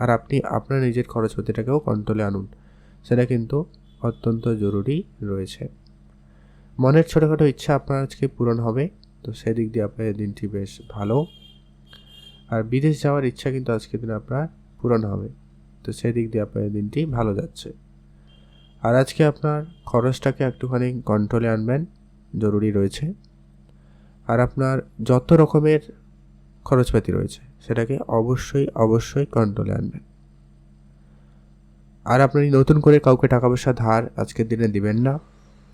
আর আপনি আপনার নিজের খরচপাতিটাকেও কন্ট্রোলে আনুন, সেটা কিন্তু অত্যন্ত জরুরি রয়েছে। মনের ছোটোখাটো ইচ্ছা আপনার আজকে পূরণ হবে, তো সেদিক দিয়ে আপনার দিনটি বেশ ভালো। আর বিদেশ যাওয়ার ইচ্ছা কিন্তু আজকের দিনে আপনার পূরণ হবে, তো সেদিক দিয়ে আপনার দিনটি ভালো যাচ্ছে। আর আজকে আপনার খরচটাকে একটুখানি কন্ট্রোলে আনবেন, জরুরি রয়েছে। আর আপনার যত রকমের খরচপাতি রয়েছে সেটাকে অবশ্যই কন্ট্রোলে আনবেন। আর আপনি নতুন করে কাউকে টাকা পয়সা ধার আজকের দিনে দিবেন না।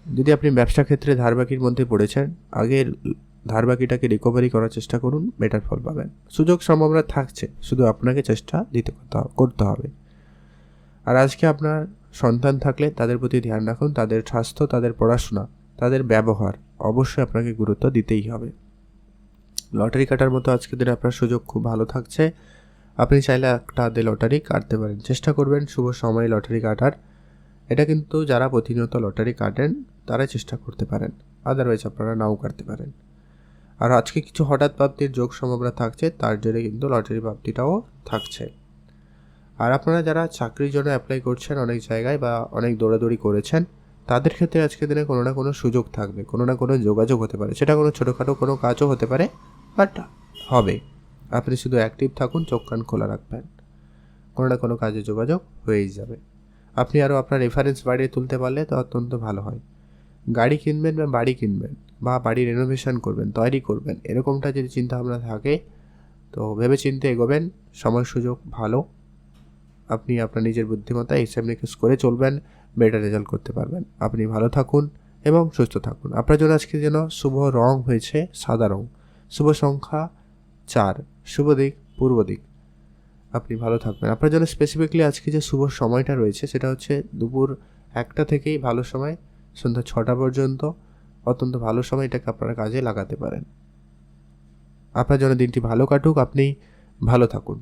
যদি আপনি ব্যবসা ক্ষেত্রে ধারবাকির মধ্যে পড়েছেন, আগে ধারবাকিটাকে রিকভারি করার চেষ্টা করুন, বেটার ফল পাবেন। সুযোগ সম্ভাবনা থাকছে, শুধু আপনাকে চেষ্টা করতে হবে। আর আজকে আপনার সন্তান থাকলে তাদের প্রতি ধ্যান রাখুন, তাদের স্বাস্থ্য, তাদের পড়াশোনা, তাদের ব্যবহার অবশ্যই আপনাকে গুরুত্ব দিতেই হবে। লটারি কাটার মতো আজকের দিনে আপনার সুযোগ খুব ভালো থাকছে। আপনি চাইলে একটা হাতে লটারি কাটতে পারেন, চেষ্টা করবেন শুভ সময়ে লটারি কাটার। এটা কিন্তু যারা প্রতিনিয়ত লটারি কাটেন তারা চেষ্টা করতে পারেন, আদারওয়াইজ আপনারা নাও কাটতে পারেন। আর আজকে কিছু হঠাৎ প্রাপ্তির যোগ সম্ভাবনা থাকছে, তার জন্য কিন্তু লটারি প্রাপ্তিটাও থাকছে। আর আপনারা যারা চাকরির জন্য অ্যাপ্লাই করছেন অনেক জায়গায় বা অনেক দৌড়াদৌড়ি করেছেন, তাদের ক্ষেত্রে আজকের দিনে কোনো না কোনো সুযোগ থাকবে, কোনো না কোনো যোগাযোগ হতে পারে। সেটা কোনো ছোটোখাটো কোনো কাজও হতে পারে, বাট হবে। আপনি শুধু অ্যাক্টিভ থাকুন, চোখ কান খোলা রাখবেন, কোনো না কোনো কাজে যোগাযোগ হয়েই যাবে। আপনি আরও আপনার রেফারেন্স বাড়িয়ে তুলতে পারলে তো অত্যন্ত ভালো হয়। গাড়ি কিনবেন বা বাড়ি কিনবেন বা বাড়ি রেনোভেশন করবেন, তৈরি করবেন, এরকমটা যদি চিন্তাভাবনা থাকে তো ভেবে চিন্তে এগোবেন। সময় সুযোগ ভালো, আপনি আপনার নিজের বুদ্ধিমত্তায় হিসাব নিকেশ করে চলবেন, বেটার রেজাল্ট করতে পারবেন। আপনি ভালো থাকুন এবং সুস্থ থাকুন। আপনার জন্য আজকে যেন শুভ রং হয়েছে সাদা রং, শুভ সংখ্যা 4, শুভ দিক পূর্ব দিক। আপনি ভালো থাকবেন। আপনার জন্য স্পেসিফিকলি আজকে যে শুভ সময়টা রয়েছে সেটা হচ্ছে দুপুর 1টা থেকেই ভালো সময়, সন্ধ্যা 6টা পর্যন্ত অত্যন্ত ভালো সময়, এটাকে আপনারা কাজে লাগাতে পারেন। আপনার জন্য দিনটি ভালো কাটুক, আপনি ভালো থাকুন।